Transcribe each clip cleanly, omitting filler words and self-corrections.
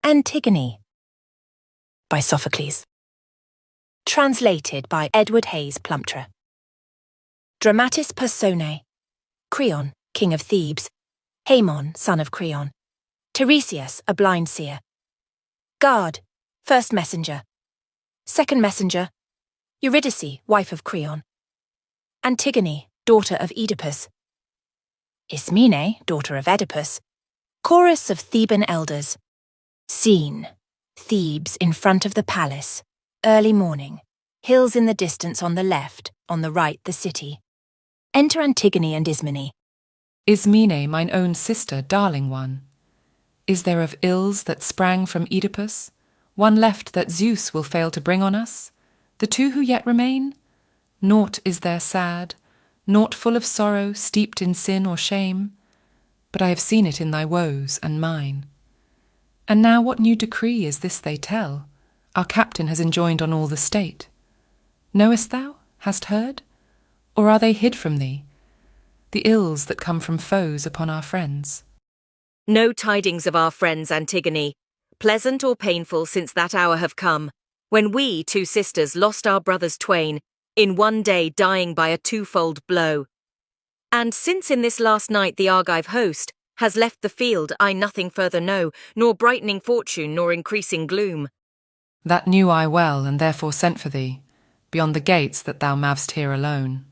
Antigone by Sophocles. Translated by Edward Hayes Plumptre. Dramatis Personae. Creon, king of Thebes. Haemon, son of Creon. Tiresias, a blind seer. Guard, first messenger. Second messenger, Eurydice, wife of Creon. Antigone, daughter of Oedipus. Ismene, daughter of Oedipus. Chorus of Theban elders. Scene: Thebes in front of the palace. Early morning. Hills in the distance on the left, on the right the city. Enter Antigone and Ismene. Ismene, mine own sister, darling one. Is there of ills that sprang from Oedipus, one left that Zeus will fail to bring on us? The two who yet remain? Naught is there sad, naught full of sorrow, steeped in sin or shame. But I have seen it in thy woes and mine. And now what new decree is this they tell? Our captain has enjoined on all the state. Knowest thou? Hast heard? Or are they hid from thee, the ills that come from foes upon our friends? No tidings of our friends, Antigone, pleasant or painful since that hour have come, when we, two sisters, lost our brothers twain, in one day dying by a twofold blow. And since in this last night the Argive host has left the field, I nothing further know, nor brightening fortune, nor increasing gloom. That knew I well, and therefore sent for thee, beyond the gates that thou mav'st here alone.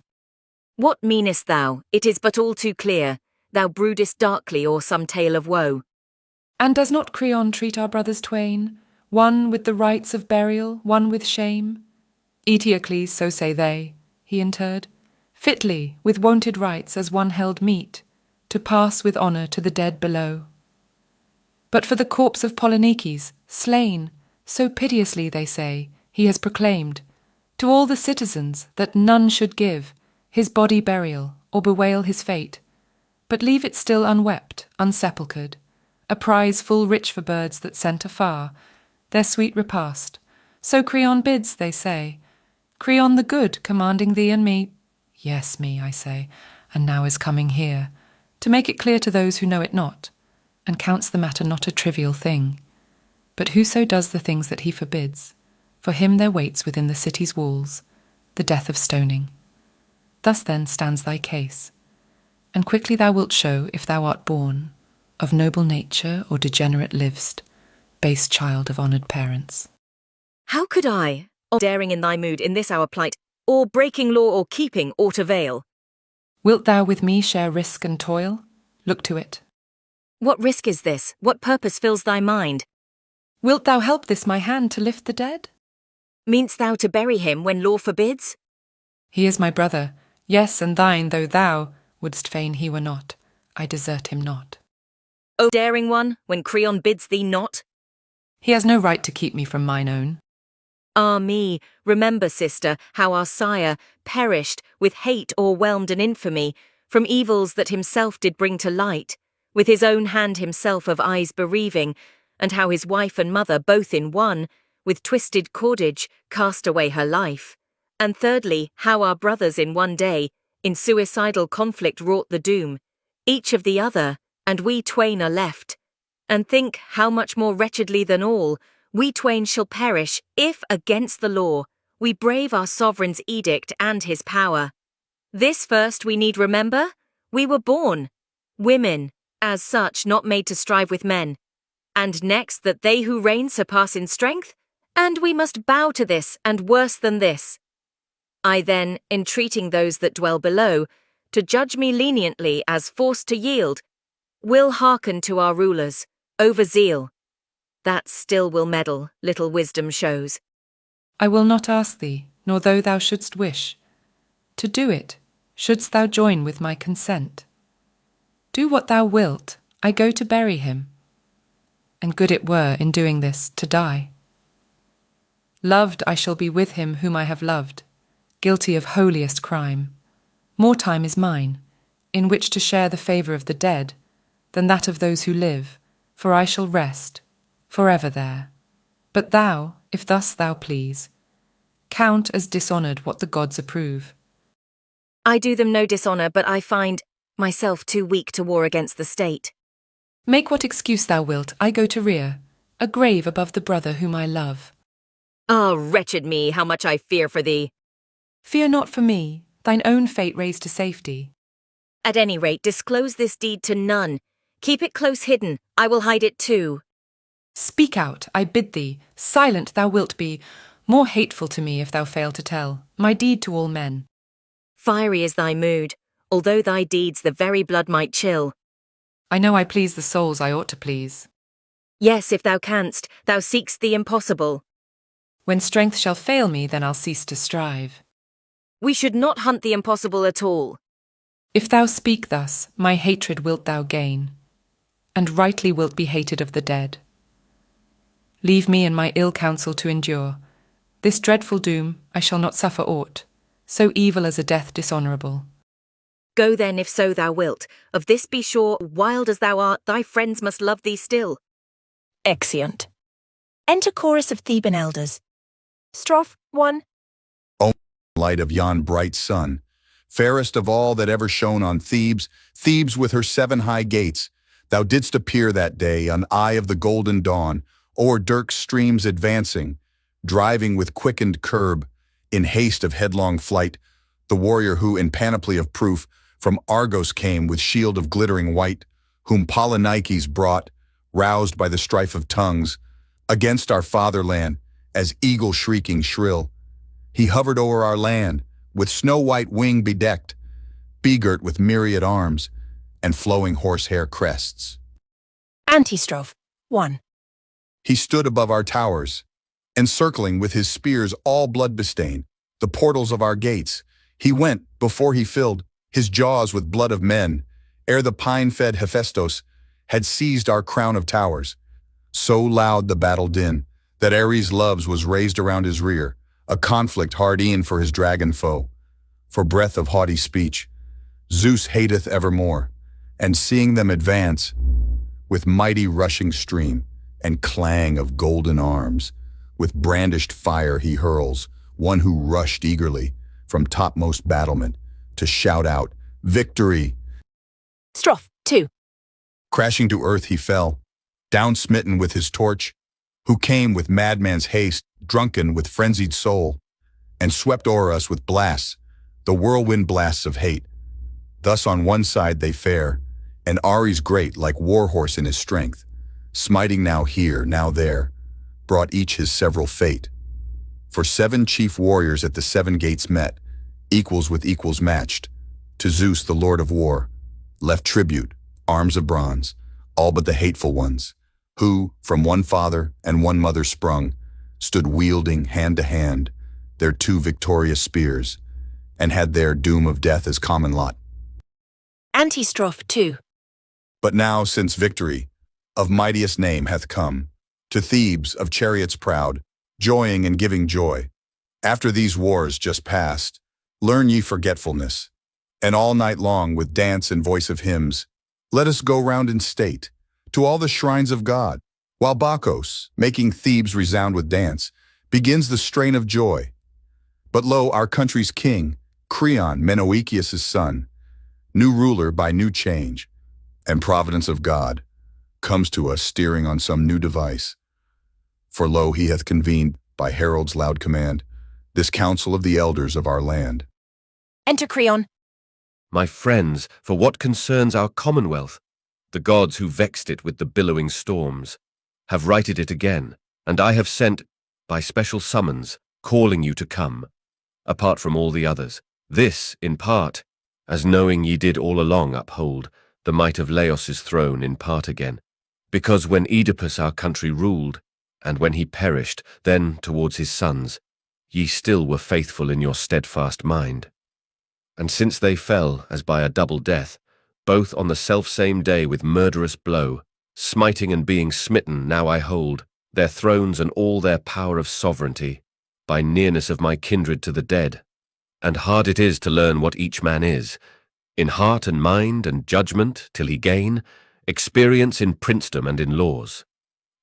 What meanest thou? It is but all too clear, thou broodest darkly o'er some tale of woe. And does not Creon treat our brothers twain, one with the rites of burial, one with shame? Eteocles, so say they, he interred, fitly, with wonted rites as one held meet, to pass with honour to the dead below. But for the corpse of Polynices, slain, so piteously they say, he has proclaimed, to all the citizens that none should give his body burial, or bewail his fate, but leave it still unwept, unsepulchred, a prize full rich for birds that scent afar, their sweet repast. So Creon bids, they say, Creon the good, commanding thee and me. Yes, me, I say, and now is coming here, to make it clear to those who know it not, and counts the matter not a trivial thing. But whoso does the things that he forbids, for him there waits within the city's walls the death of stoning. Thus then stands thy case, and quickly thou wilt show if thou art born of noble nature or degenerate liv'st, base child of honoured parents. How could I, or daring in thy mood in this our plight, or breaking law or keeping aught avail? Wilt thou with me share risk and toil? Look to it. What risk is this? What purpose fills thy mind? Wilt thou help this my hand to lift the dead? Mean'st thou to bury him when law forbids? He is my brother, yes, and thine, though thou wouldst fain he were not. I desert him not. O daring one, when Creon bids thee not? He has no right to keep me from mine own. Ah me, remember, sister, how our sire perished with hate o'erwhelmed and infamy, from evils that himself did bring to light, with his own hand himself of eyes bereaving, and how his wife and mother both in one, with twisted cordage, cast away her life. And thirdly, how our brothers in one day, in suicidal conflict wrought the doom, each of the other, and we twain are left. And think how much more wretchedly than all, we twain shall perish if, against the law, we brave our sovereign's edict and his power. This first we need remember, we were born, women, as such not made to strive with men. And next that they who reign surpass in strength, and we must bow to this, and worse than this. I then, entreating those that dwell below, to judge me leniently as forced to yield, will hearken to our rulers, over zeal. That still will meddle, little wisdom shows. I will not ask thee, nor though thou shouldst wish. To do it, shouldst thou join with my consent. Do what thou wilt, I go to bury him. And good it were, in doing this, to die. Loved I shall be with him whom I have loved, guilty of holiest crime. More time is mine, in which to share the favour of the dead, than that of those who live, for I shall rest forever there. But thou, if thus thou please, count as dishonoured what the gods approve. I do them no dishonour, but I find myself too weak to war against the state. Make what excuse thou wilt, I go to rear, a grave above the brother whom I love. Ah, wretched me, how much I fear for thee. Fear not for me, thine own fate raise to safety. At any rate, disclose this deed to none. Keep it close hidden, I will hide it too. Speak out, I bid thee, silent thou wilt be, more hateful to me if thou fail to tell, my deed to all men. Fiery is thy mood, although thy deeds the very blood might chill. I know I please the souls I ought to please. Yes, if thou canst, thou seek'st the impossible. When strength shall fail me, then I'll cease to strive. We should not hunt the impossible at all. If thou speak thus, my hatred wilt thou gain, and rightly wilt be hated of the dead. Leave me and my ill counsel to endure. This dreadful doom I shall not suffer aught, so evil as a death dishonourable. Go then, if so thou wilt. Of this be sure, wild as thou art, thy friends must love thee still. Exeunt. Enter chorus of Theban elders. Strophe 1. O light of yon bright sun, fairest of all that ever shone on Thebes, Thebes with her 7 high gates, thou didst appear that day, on eye of the golden dawn, o'er Dirk's streams advancing, driving with quickened curb, in haste of headlong flight, the warrior who, in panoply of proof, from Argos came with shield of glittering white, whom Polynices brought, roused by the strife of tongues, against our fatherland, as eagle shrieking shrill. He hovered o'er our land, with snow-white wing bedecked, begirt with myriad arms, and flowing horsehair crests. Antistrophe 1. He stood above our towers, encircling with his spears all blood-bestain, the portals of our gates. He went, before he filled, his jaws with blood of men, ere the pine-fed Hephaestos had seized our crown of towers. So loud the battle din, that Ares loves was raised around his rear, a conflict hard e'en for his dragon foe. For breath of haughty speech, Zeus hateth evermore, and seeing them advance, with mighty rushing stream, and clang of golden arms, with brandished fire he hurls, one who rushed eagerly, from topmost battlement, to shout out, "Victory!" Strophe 2. Crashing to earth he fell, down smitten with his torch, who came with madman's haste, drunken with frenzied soul, and swept o'er us with blasts, the whirlwind blasts of hate. Thus on one side they fare, and Ares great like warhorse in his strength, smiting now here, now there, brought each his several fate. For 7 chief warriors at the 7 gates met, equals with equals matched, to Zeus the Lord of War, left tribute, arms of bronze, all but the hateful ones, who, from one father and one mother sprung, stood wielding hand to hand their 2 victorious spears, and had their doom of death as common lot. Antistrophe 2. But now, since victory of mightiest name hath come, to Thebes of chariots proud, joying and giving joy, after these wars just past, learn ye forgetfulness, and all night long with dance and voice of hymns, let us go round in state, to all the shrines of God, while Bacchus, making Thebes resound with dance, begins the strain of joy. But lo, our country's king, Creon, Menoetius' son, new ruler by new change, and providence of God, comes to us steering on some new device. For lo, he hath convened, by herald's loud command, this council of the elders of our land. Enter Creon. My friends, for what concerns our commonwealth, the gods who vexed it with the billowing storms, have righted it again, and I have sent, by special summons, calling you to come, apart from all the others. This, in part, as knowing ye did all along uphold the might of Laos' throne in part again, because when Oedipus our country ruled, and when he perished, then towards his sons, ye still were faithful in your steadfast mind. And since they fell, as by a double death, both on the selfsame day with murderous blow, smiting and being smitten now I hold, their thrones and all their power of sovereignty, by nearness of my kindred to the dead. And hard it is to learn what each man is, in heart and mind and judgment, till he gain experience in princedom and in laws.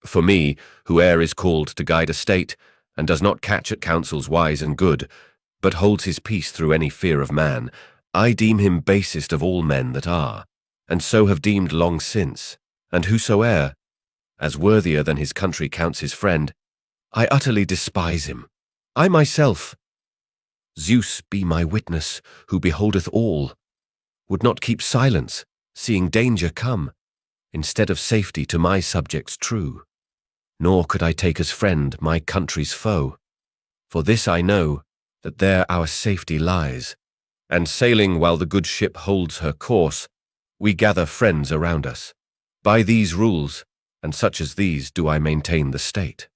For me, who e'er is called to guide a state, and does not catch at counsels wise and good, but holds his peace through any fear of man, I deem him basest of all men that are, and so have deemed long since, and whosoe'er, as worthier than his country counts his friend, I utterly despise him. I myself, Zeus be my witness, who beholdeth all, would not keep silence, seeing danger come, instead of safety to my subjects true. Nor could I take as friend my country's foe. For this I know, that there our safety lies, and sailing while the good ship holds her course, we gather friends around us. By these rules, and such as these, do I maintain the state.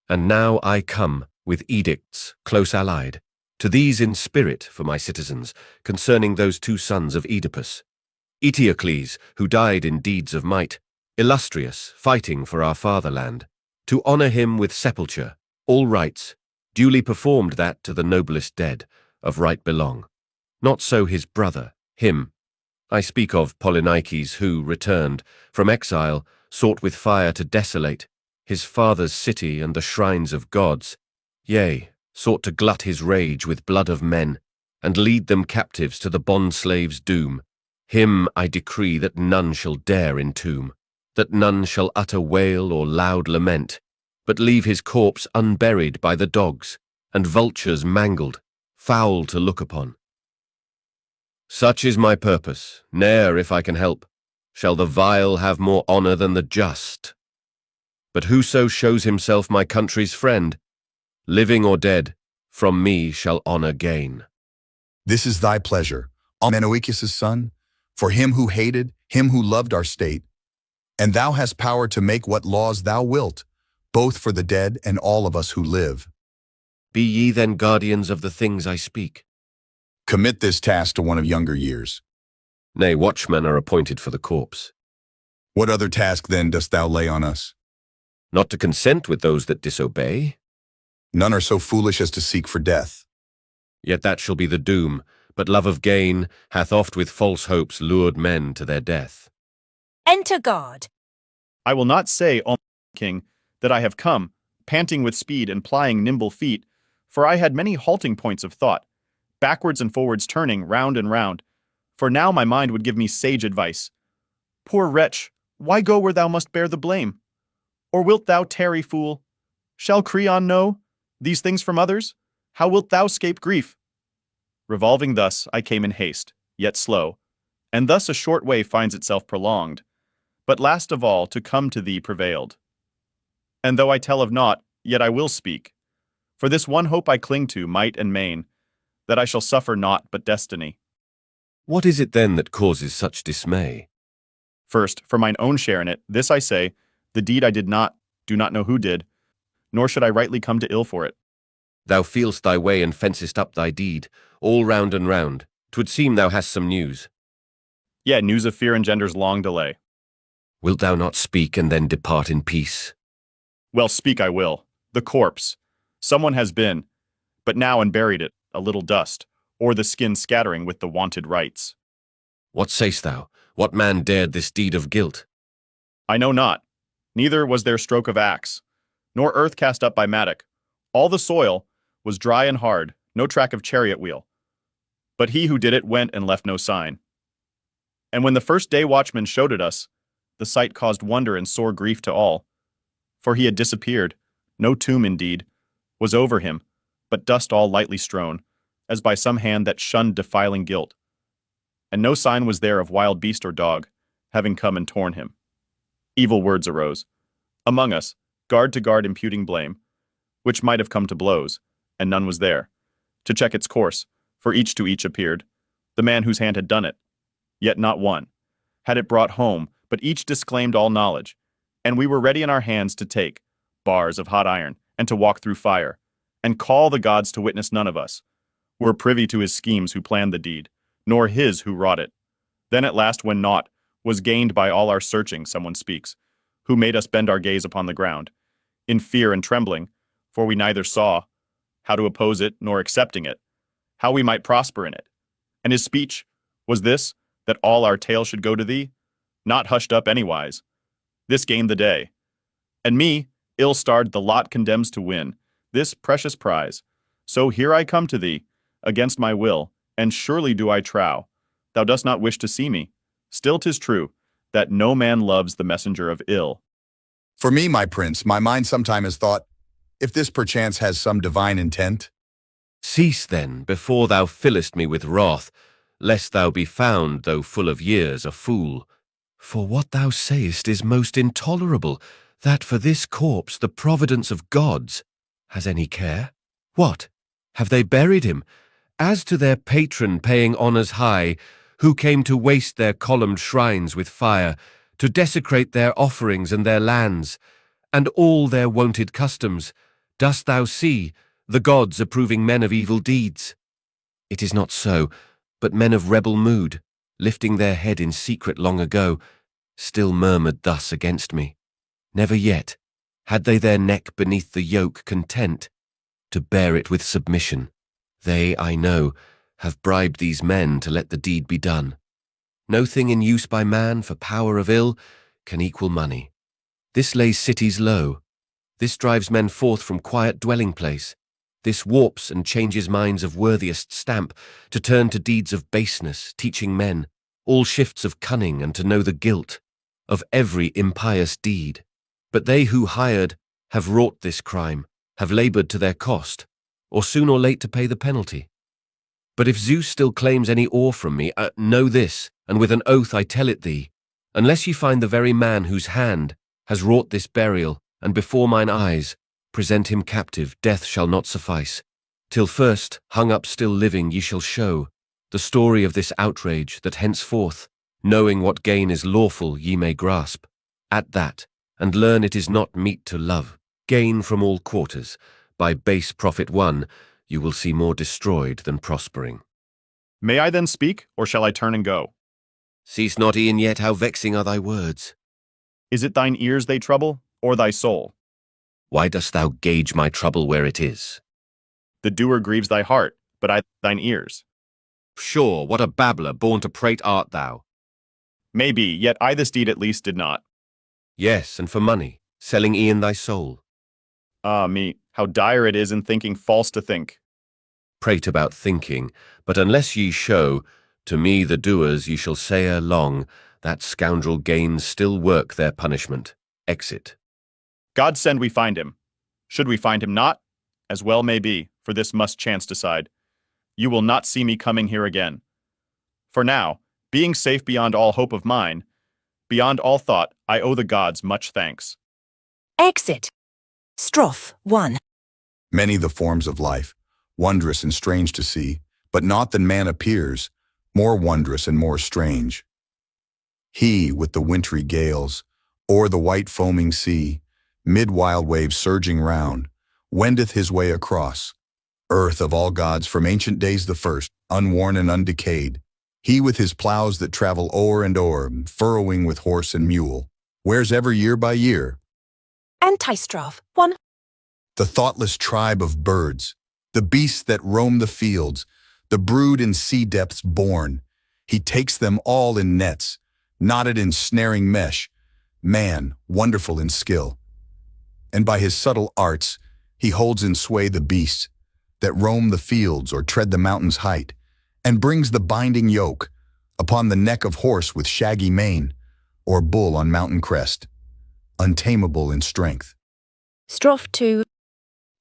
And now I come, with edicts close allied, to these in spirit for my citizens, concerning those two sons of Oedipus, Eteocles, who died in deeds of might, illustrious, fighting for our fatherland, to honour him with sepulture, all rites, duly performed that to the noblest dead, of right belong. Not so his brother, him. I speak of Polynices, who, returned from exile, sought with fire to desolate his father's city and the shrines of gods, yea, sought to glut his rage with blood of men, and lead them captives to the bond-slave's doom. Him I decree that none shall dare entomb, that none shall utter wail or loud lament, but leave his corpse unburied by the dogs, and vultures mangled, foul to look upon. Such is my purpose, ne'er, if I can help, shall the vile have more honour than the just. But whoso shows himself my country's friend, living or dead, from me shall honour gain. This is thy pleasure, Amenoikeus' son, for him who hated, him who loved our state. And thou hast power to make what laws thou wilt, both for the dead and all of us who live. Be ye then guardians of the things I speak. Commit this task to one of younger years. Nay, watchmen are appointed for the corpse. What other task then dost thou lay on us? Not to consent with those that disobey. None are so foolish as to seek for death. Yet that shall be the doom, but love of gain hath oft with false hopes lured men to their death. Enter guard. I will not say, O king, that I have come, panting with speed and plying nimble feet, for I had many halting points of thought, backwards and forwards turning, round and round, for now my mind would give me sage advice. Poor wretch, why go where thou must bear the blame? Or wilt thou tarry, fool? Shall Creon know these things from others? How wilt thou scape grief? Revolving thus, I came in haste, yet slow, and thus a short way finds itself prolonged, but last of all to come to thee prevailed. And though I tell of naught, yet I will speak, for this one hope I cling to, might and main, that I shall suffer naught but destiny. What is it then that causes such dismay? First, for mine own share in it, this I say, the deed I did not, do not know who did, nor should I rightly come to ill for it. Thou feel'st thy way and fencest up thy deed, all round and round. 'Twould seem thou hast some news. Yet news of fear engenders long delay. Wilt thou not speak and then depart in peace? Well, speak I will. The corpse. Someone has been, but now and buried it, a little dust, or the skin scattering with the wonted rites. What say'st thou? What man dared this deed of guilt? I know not. Neither was there stroke of axe, nor earth cast up by mattock. All the soil was dry and hard, no track of chariot wheel. But he who did it went and left no sign. And when the first day watchman showed it us, the sight caused wonder and sore grief to all. For he had disappeared, no tomb indeed was over him, but dust all lightly strown, as by some hand that shunned defiling guilt. And no sign was there of wild beast or dog, having come and torn him. Evil words arose among us, guard to guard imputing blame, which might have come to blows, and none was there, to check its course, for each to each appeared, the man whose hand had done it, yet not one had it brought home, but each disclaimed all knowledge, and we were ready in our hands to take bars of hot iron, and to walk through fire, and call the gods to witness. None of us were privy to his schemes who planned the deed, nor his who wrought it. Then at last, when naught was gained by all our searching, someone speaks, who made us bend our gaze upon the ground, in fear and trembling, for we neither saw how to oppose it nor accepting it, how we might prosper in it. And his speech was this, that all our tale should go to thee, not hushed up anywise. This gained the day. And me, ill-starred, the lot condemns to win this precious prize. So here I come to thee, against my will, and surely do I trow, thou dost not wish to see me. Still 'tis true, that no man loves the messenger of ill. For me, my prince, my mind sometime has thought, if this perchance has some divine intent. Cease then, before thou fillest me with wrath, lest thou be found, though full of years, a fool. For what thou sayest is most intolerable, that for this corpse the providence of gods has any care. What? Have they buried him? As to their patron paying honours high, who came to waste their columned shrines with fire, to desecrate their offerings and their lands, and all their wonted customs, dost thou see the gods approving men of evil deeds? It is not so, but men of rebel mood, lifting their head in secret long ago, still murmured thus against me. Never yet had they their neck beneath the yoke content to bear it with submission. They, I know, have bribed these men to let the deed be done. No thing in use by man for power of ill can equal money. This lays cities low. This drives men forth from quiet dwelling place. This warps and changes minds of worthiest stamp to turn to deeds of baseness, teaching men all shifts of cunning and to know the guilt of every impious deed. But they who hired have wrought this crime, have laboured to their cost, or soon or late to pay the penalty. But if Zeus still claims any ore from me, know this, and with an oath I tell it thee, unless ye find the very man whose hand has wrought this burial, and before mine eyes present him captive, death shall not suffice, till first, hung up still living, ye shall show the story of this outrage, that henceforth, knowing what gain is lawful, ye may grasp at that, and learn it is not meet to love. Gain from all quarters, by base profit won, you will see more destroyed than prospering. May I then speak, or shall I turn and go? Cease not e'en yet how vexing are thy words. Is it thine ears they trouble, or thy soul? Why dost thou gauge my trouble where it is? The doer grieves thy heart, but I thine ears. Sure, what a babbler, born to prate art thou. Maybe, yet I this deed at least did not. Yes, and for money, selling e'en thy soul. Ah me, how dire it is in thinking false to think. Prate about thinking, but unless ye show, to me the doers ye shall say ere long, that scoundrel gains still work their punishment. Exit. God send we find him. Should we find him not? As well may be, for this must chance decide. You will not see me coming here again. For now, being safe beyond all hope of mine, beyond all thought, I owe the gods much thanks. Exit. Strophe 1. Many the forms of life, wondrous and strange to see, but not than man appears, more wondrous and more strange. He, with the wintry gales, o'er the white foaming sea, mid wild waves surging round, wendeth his way across. Earth of all gods from ancient days the first, unworn and undecayed, he with his plows that travel o'er and o'er, furrowing with horse and mule, wears ever year by year. Antistrophe 1. The thoughtless tribe of birds, the beasts that roam the fields, the brood in sea depths born, he takes them all in nets, knotted in snaring mesh, man, wonderful in skill. And by his subtle arts, he holds in sway the beasts that roam the fields or tread the mountain's height, and brings the binding yoke upon the neck of horse with shaggy mane, or bull on mountain crest, untamable in strength. Strophe 2.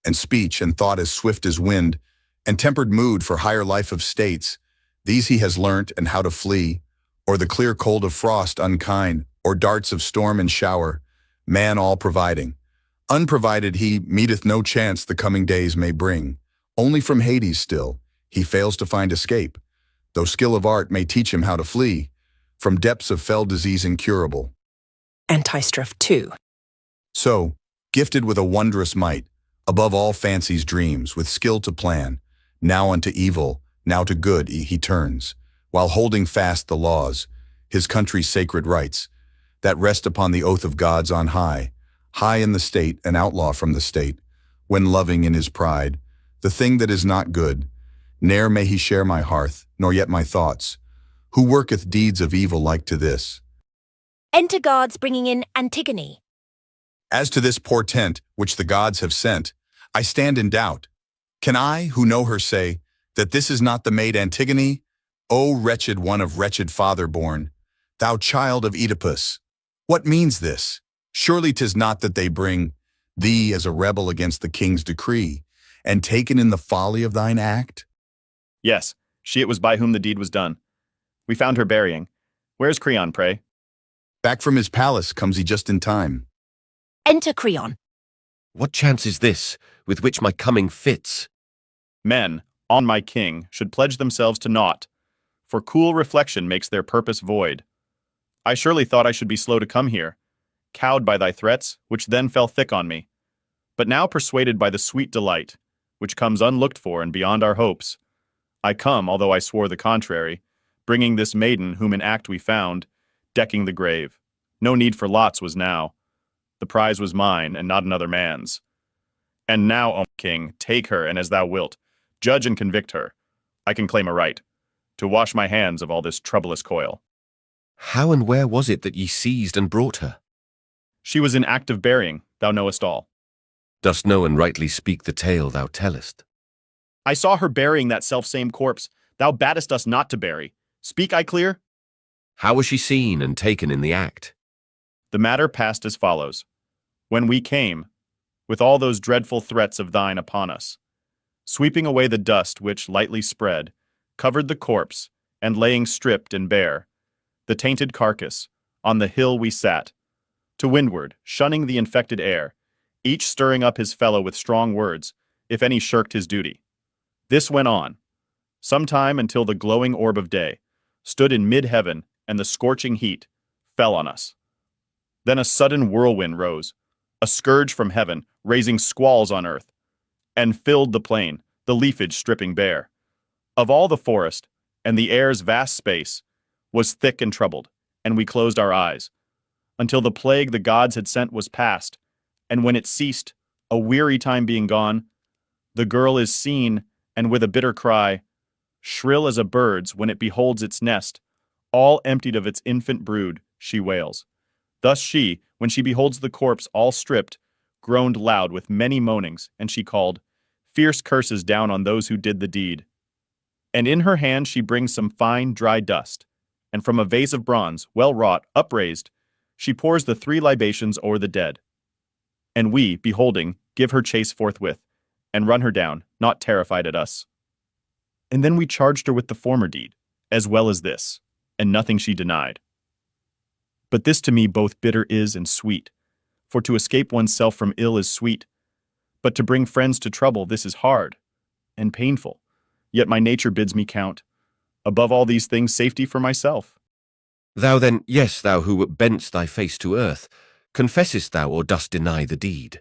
And speech and thought as swift as wind, and tempered mood for higher life of states, these he has learnt and how to flee, or the clear cold of frost unkind, or darts of storm and shower, man all providing. Unprovided he meeteth no chance the coming days may bring. Only from Hades still he fails to find escape, though skill of art may teach him how to flee from depths of fell disease incurable. Antistrophe 2. So, gifted with a wondrous might, above all fancy's dreams, with skill to plan, now unto evil, now to good he turns, while holding fast the laws, his country's sacred rights, that rest upon the oath of gods on high, high in the state, an outlaw from the state, when loving in his pride, the thing that is not good, ne'er may he share my hearth, nor yet my thoughts, who worketh deeds of evil like to this. Enter guards bringing in Antigone. As to this portent which the gods have sent, I stand in doubt. Can I, who know her, say that this is not the maid Antigone? O wretched one of wretched father born, thou child of Oedipus! What means this? Surely 'tis not that they bring thee as a rebel against the king's decree, and taken in the folly of thine act? Yes, she it was by whom the deed was done. We found her burying. Where's Creon, pray? Back from his palace comes he just in time. Enter Creon. What chance is this, with which my coming fits? Men, on my king, should pledge themselves to naught, for cool reflection makes their purpose void. I surely thought I should be slow to come here, cowed by thy threats, which then fell thick on me. But now persuaded by the sweet delight, which comes unlooked for and beyond our hopes, I come, although I swore the contrary, bringing this maiden whom in act we found, decking the grave. No need for lots was now. The prize was mine, and not another man's. And now, O king, take her, and as thou wilt, judge and convict her. I can claim a right, to wash my hands of all this troublous coil. How and where was it that ye seized and brought her? She was in act of burying, thou knowest all. Dost know and rightly speak the tale thou tellest? I saw her burying that selfsame corpse. Thou baddest us not to bury. Speak I clear? How was she seen and taken in the act? The matter passed as follows. When we came, with all those dreadful threats of thine upon us, sweeping away the dust which, lightly spread, covered the corpse, and laying stripped and bare, the tainted carcass, on the hill we sat, to windward, shunning the infected air, each stirring up his fellow with strong words, if any shirked his duty. This went on, some time until the glowing orb of day stood in mid-heaven, and the scorching heat fell on us. Then a sudden whirlwind rose, a scourge from heaven, raising squalls on earth, and filled the plain, the leafage stripping bare. Of all the forest, and the air's vast space, was thick and troubled, and we closed our eyes, until the plague the gods had sent was past, and when it ceased, a weary time being gone, the girl is seen, and with a bitter cry, shrill as a bird's when it beholds its nest, all emptied of its infant brood, she wails. Thus she, when she beholds the corpse all stripped, groaned loud with many moanings, and she called fierce curses down on those who did the deed. And in her hand she brings some fine, dry dust, and from a vase of bronze, well wrought, upraised, she pours the 3 libations o'er the dead. And we, beholding, give her chase forthwith, and run her down, not terrified at us. And then we charged her with the former deed, as well as this, and nothing she denied. But this to me both bitter is and sweet, for to escape oneself from ill is sweet, but to bring friends to trouble this is hard and painful, yet my nature bids me count, above all these things, safety for myself. Thou then, yes, thou who bent'st thy face to earth, confessest thou or dost deny the deed?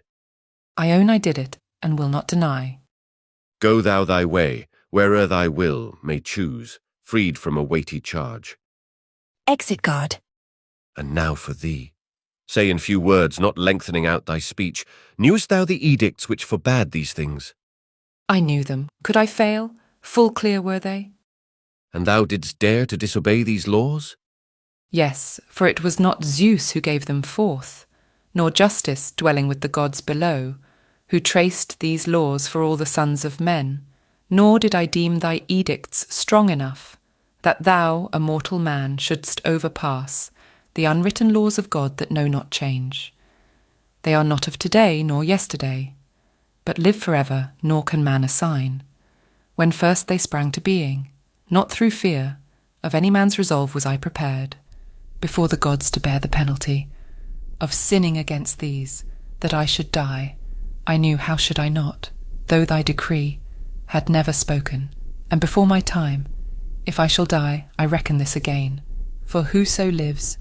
I own I did it, and will not deny. Go thou thy way, where'er thy will may choose, freed from a weighty charge. Exit guard. And now for thee. Say in few words, not lengthening out thy speech, knewest thou the edicts which forbade these things? I knew them. Could I fail? Full clear were they. And thou didst dare to disobey these laws? Yes, for it was not Zeus who gave them forth, nor justice dwelling with the gods below, who traced these laws for all the sons of men, nor did I deem thy edicts strong enough, that thou, a mortal man, shouldst overpass the unwritten laws of God that know not change. They are not of today nor yesterday, but live forever, nor can man assign. When first they sprang to being, not through fear, of any man's resolve was I prepared, before the gods to bear the penalty, of sinning against these, that I should die. I knew how should I not, though thy decree had never spoken, and before my time, if I shall die, I reckon this again, for whoso lives,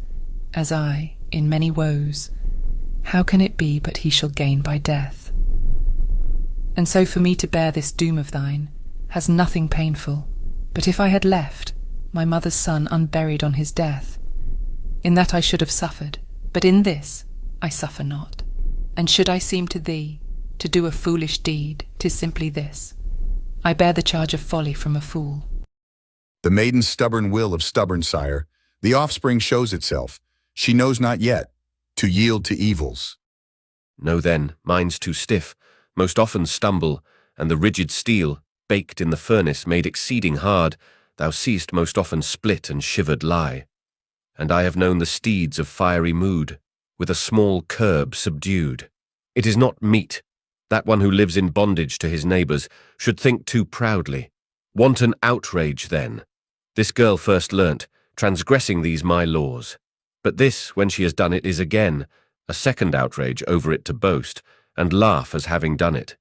as I, in many woes, how can it be but he shall gain by death? And so for me to bear this doom of thine has nothing painful, but if I had left my mother's son unburied on his death, in that I should have suffered, but in this I suffer not. And should I seem to thee to do a foolish deed, 'tis simply this: I bear the charge of folly from a fool. The maiden's stubborn will of stubborn sire, the offspring shows itself. She knows not yet to yield to evils. No then, mine's too stiff, most often stumble, and the rigid steel, baked in the furnace, made exceeding hard, thou seest most often split and shivered lie. And I have known the steeds of fiery mood, with a small curb subdued. It is not meet that one who lives in bondage to his neighbours should think too proudly. Wanton outrage, then. This girl first learnt, transgressing these my laws. But this, when she has done it, is again a second outrage over it to boast, and laugh as having done it.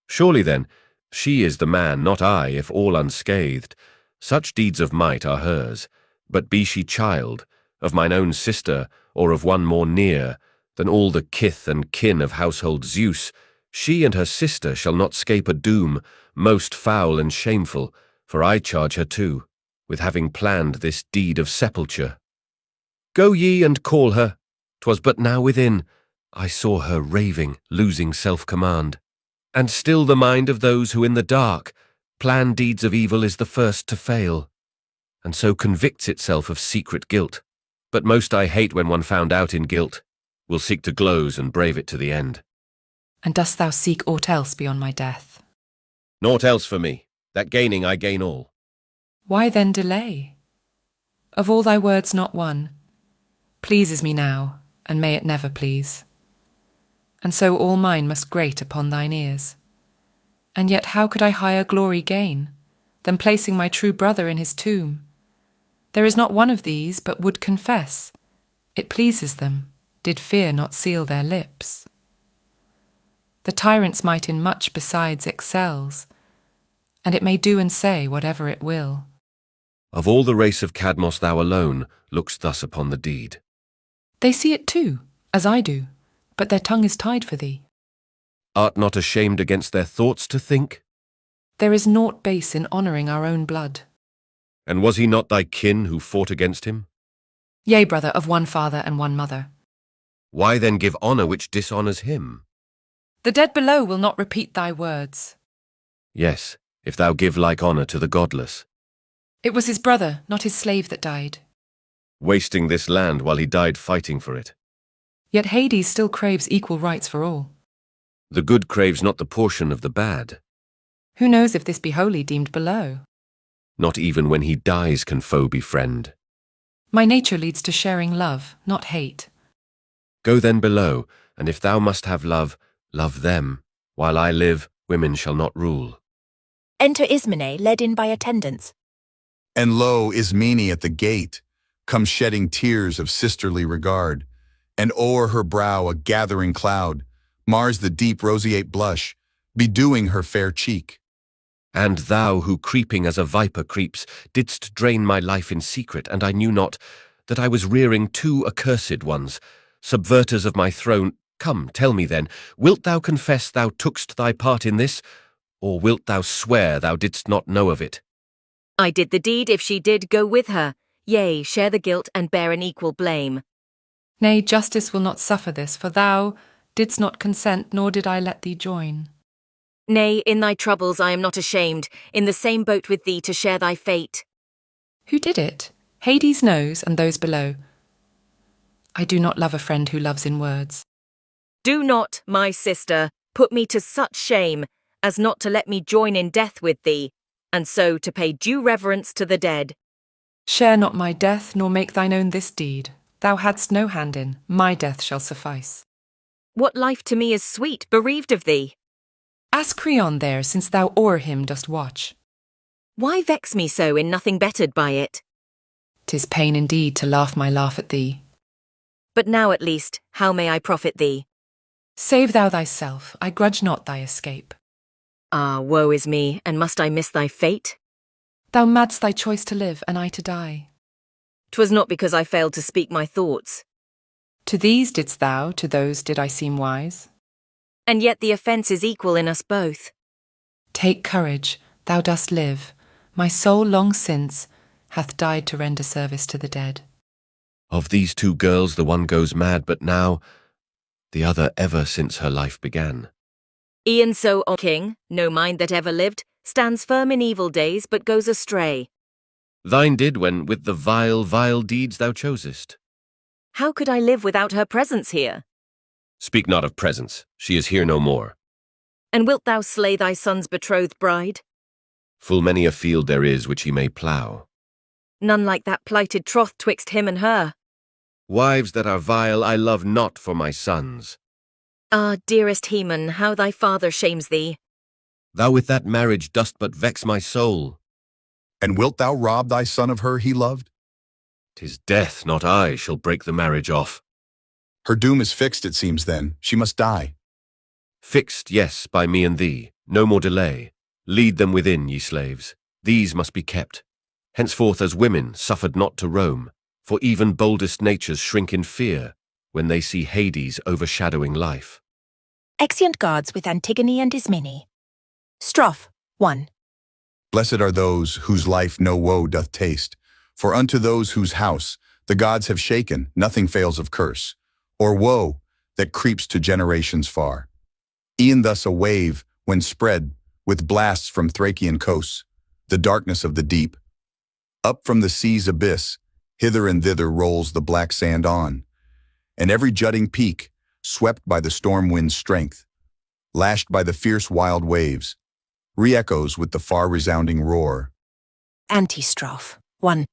Surely, then, she is the man, not I, if all unscathed. Such deeds of might are hers, but be she child, of mine own sister, or of one more near, than all the kith and kin of household Zeus, she and her sister shall not scape a doom most foul and shameful, for I charge her too, with having planned this deed of sepulture. Go ye and call her. 'Twas but now within, I saw her raving, losing self-command. And still the mind of those who in the dark plan deeds of evil is the first to fail, and so convicts itself of secret guilt. But most I hate when one found out in guilt will seek to gloze and brave it to the end. And dost thou seek aught else beyond my death? Naught else for me, that gaining I gain all. Why then delay? Of all thy words not one pleases me now, and may it never please. And so all mine must grate upon thine ears. And yet how could I higher glory gain than placing my true brother in his tomb? There is not one of these but would confess it pleases them, did fear not seal their lips. The tyrant's might in much besides excels, and it may do and say whatever it will. Of all the race of Cadmos thou alone look'st thus upon the deed. They see it too, as I do, but their tongue is tied for thee. Art not ashamed against their thoughts to think? There is naught base in honouring our own blood. And was he not thy kin who fought against him? Yea, brother, of one father and one mother. Why then give honour which dishonours him? The dead below will not repeat thy words. Yes, if thou give like honour to the godless. It was his brother, not his slave, that died. Wasting this land while he died fighting for it. Yet Hades still craves equal rights for all. The good craves not the portion of the bad. Who knows if this be wholly deemed below? Not even when he dies can foe befriend. My nature leads to sharing love, not hate. Go then below, and if thou must have love, love them. While I live, women shall not rule. Enter Ismene, led in by attendants. And lo, Ismene at the gate, comes shedding tears of sisterly regard, and o'er her brow a gathering cloud mars the deep roseate blush, bedewing her fair cheek. And thou, who creeping as a viper creeps, didst drain my life in secret, and I knew not that I was rearing two accursed ones, subverters of my throne. Come, tell me then, wilt thou confess thou tookst thy part in this, or wilt thou swear thou didst not know of it? I did the deed, if she did, go with her. Yea, share the guilt and bear an equal blame. Nay, justice will not suffer this, for thou didst not consent, nor did I let thee join. Nay, in thy troubles I am not ashamed, in the same boat with thee to share thy fate. Who did it? Hades knows, and those below. I do not love a friend who loves in words. Do not, my sister, put me to such shame as not to let me join in death with thee, and so to pay due reverence to the dead. Share not my death, nor make thine own this deed. Thou hadst no hand in, my death shall suffice. What life to me is sweet, bereaved of thee? Ask Creon there, since thou o'er him dost watch. Why vex me so in nothing bettered by it? 'Tis pain indeed to laugh my laugh at thee. But now at least, how may I profit thee? Save thou thyself, I grudge not thy escape. Ah, woe is me, and must I miss thy fate? Thou madst thy choice to live, and I to die. 'Twas not because I failed to speak my thoughts. To these didst thou, to those did I seem wise. And yet the offence is equal in us both. Take courage, thou dost live. My soul long since hath died to render service to the dead. Of these two girls the one goes mad but now, the other ever since her life began. E'en so, O king, no mind that ever lived, stands firm in evil days but goes astray. Thine did when with the vile, vile deeds thou chosest. How could I live without her presence here? Speak not of presence, she is here no more. And wilt thou slay thy son's betrothed bride? Full many a field there is which he may plough. None like that plighted troth twixt him and her. Wives that are vile I love not for my sons. Ah, dearest Haemon, how thy father shames thee. Thou with that marriage dost but vex my soul. And wilt thou rob thy son of her he loved? 'Tis death, not I, shall break the marriage off. Her doom is fixed, it seems then. She must die. Fixed, yes, by me and thee. No more delay. Lead them within, ye slaves. These must be kept. Henceforth as women suffered not to roam, for even boldest natures shrink in fear when they see Hades overshadowing life. Exeunt guards with Antigone and Ismene. Strophe 1. Blessed are those whose life no woe doth taste, for unto those whose house the gods have shaken nothing fails of curse, or woe that creeps to generations far. E'en thus a wave, when spread with blasts from Thracian coasts, the darkness of the deep, up from the sea's abyss, hither and thither rolls the black sand on, and every jutting peak, swept by the storm wind's strength, lashed by the fierce wild waves, re-echoes with the far resounding roar. Antistrophe 1.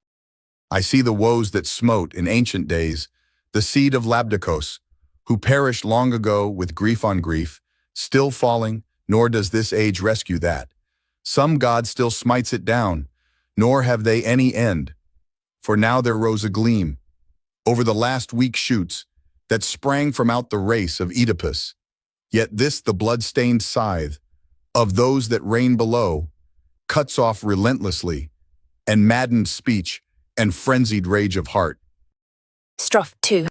I see the woes that smote in ancient days the seed of Labdacos, who perished long ago with grief on grief, still falling, nor does this age rescue that. Some god still smites it down, nor have they any end. For now there rose a gleam over the last weak shoots that sprang from out the race of Oedipus. Yet this the blood-stained scythe of those that reign below cuts off relentlessly, and maddened speech and frenzied rage of heart. Strophe 2.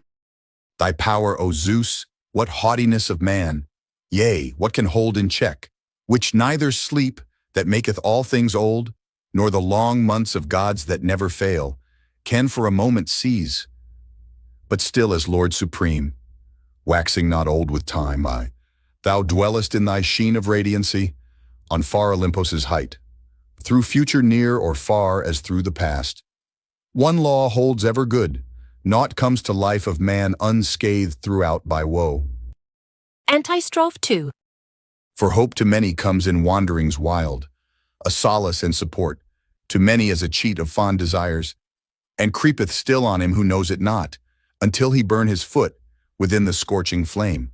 Thy power, O Zeus, what haughtiness of man, yea, what can hold in check, which neither sleep that maketh all things old, nor the long months of gods that never fail, can for a moment seize, but still as Lord supreme, waxing not old with time, thou dwellest in thy sheen of radiancy, on far Olympos' height, through future near or far as through the past. One law holds ever good, naught comes to life of man unscathed throughout by woe. Antistrophe 2. For hope to many comes in wanderings wild, a solace and support, to many as a cheat of fond desires, and creepeth still on him who knows it not, until he burn his foot within the scorching flame.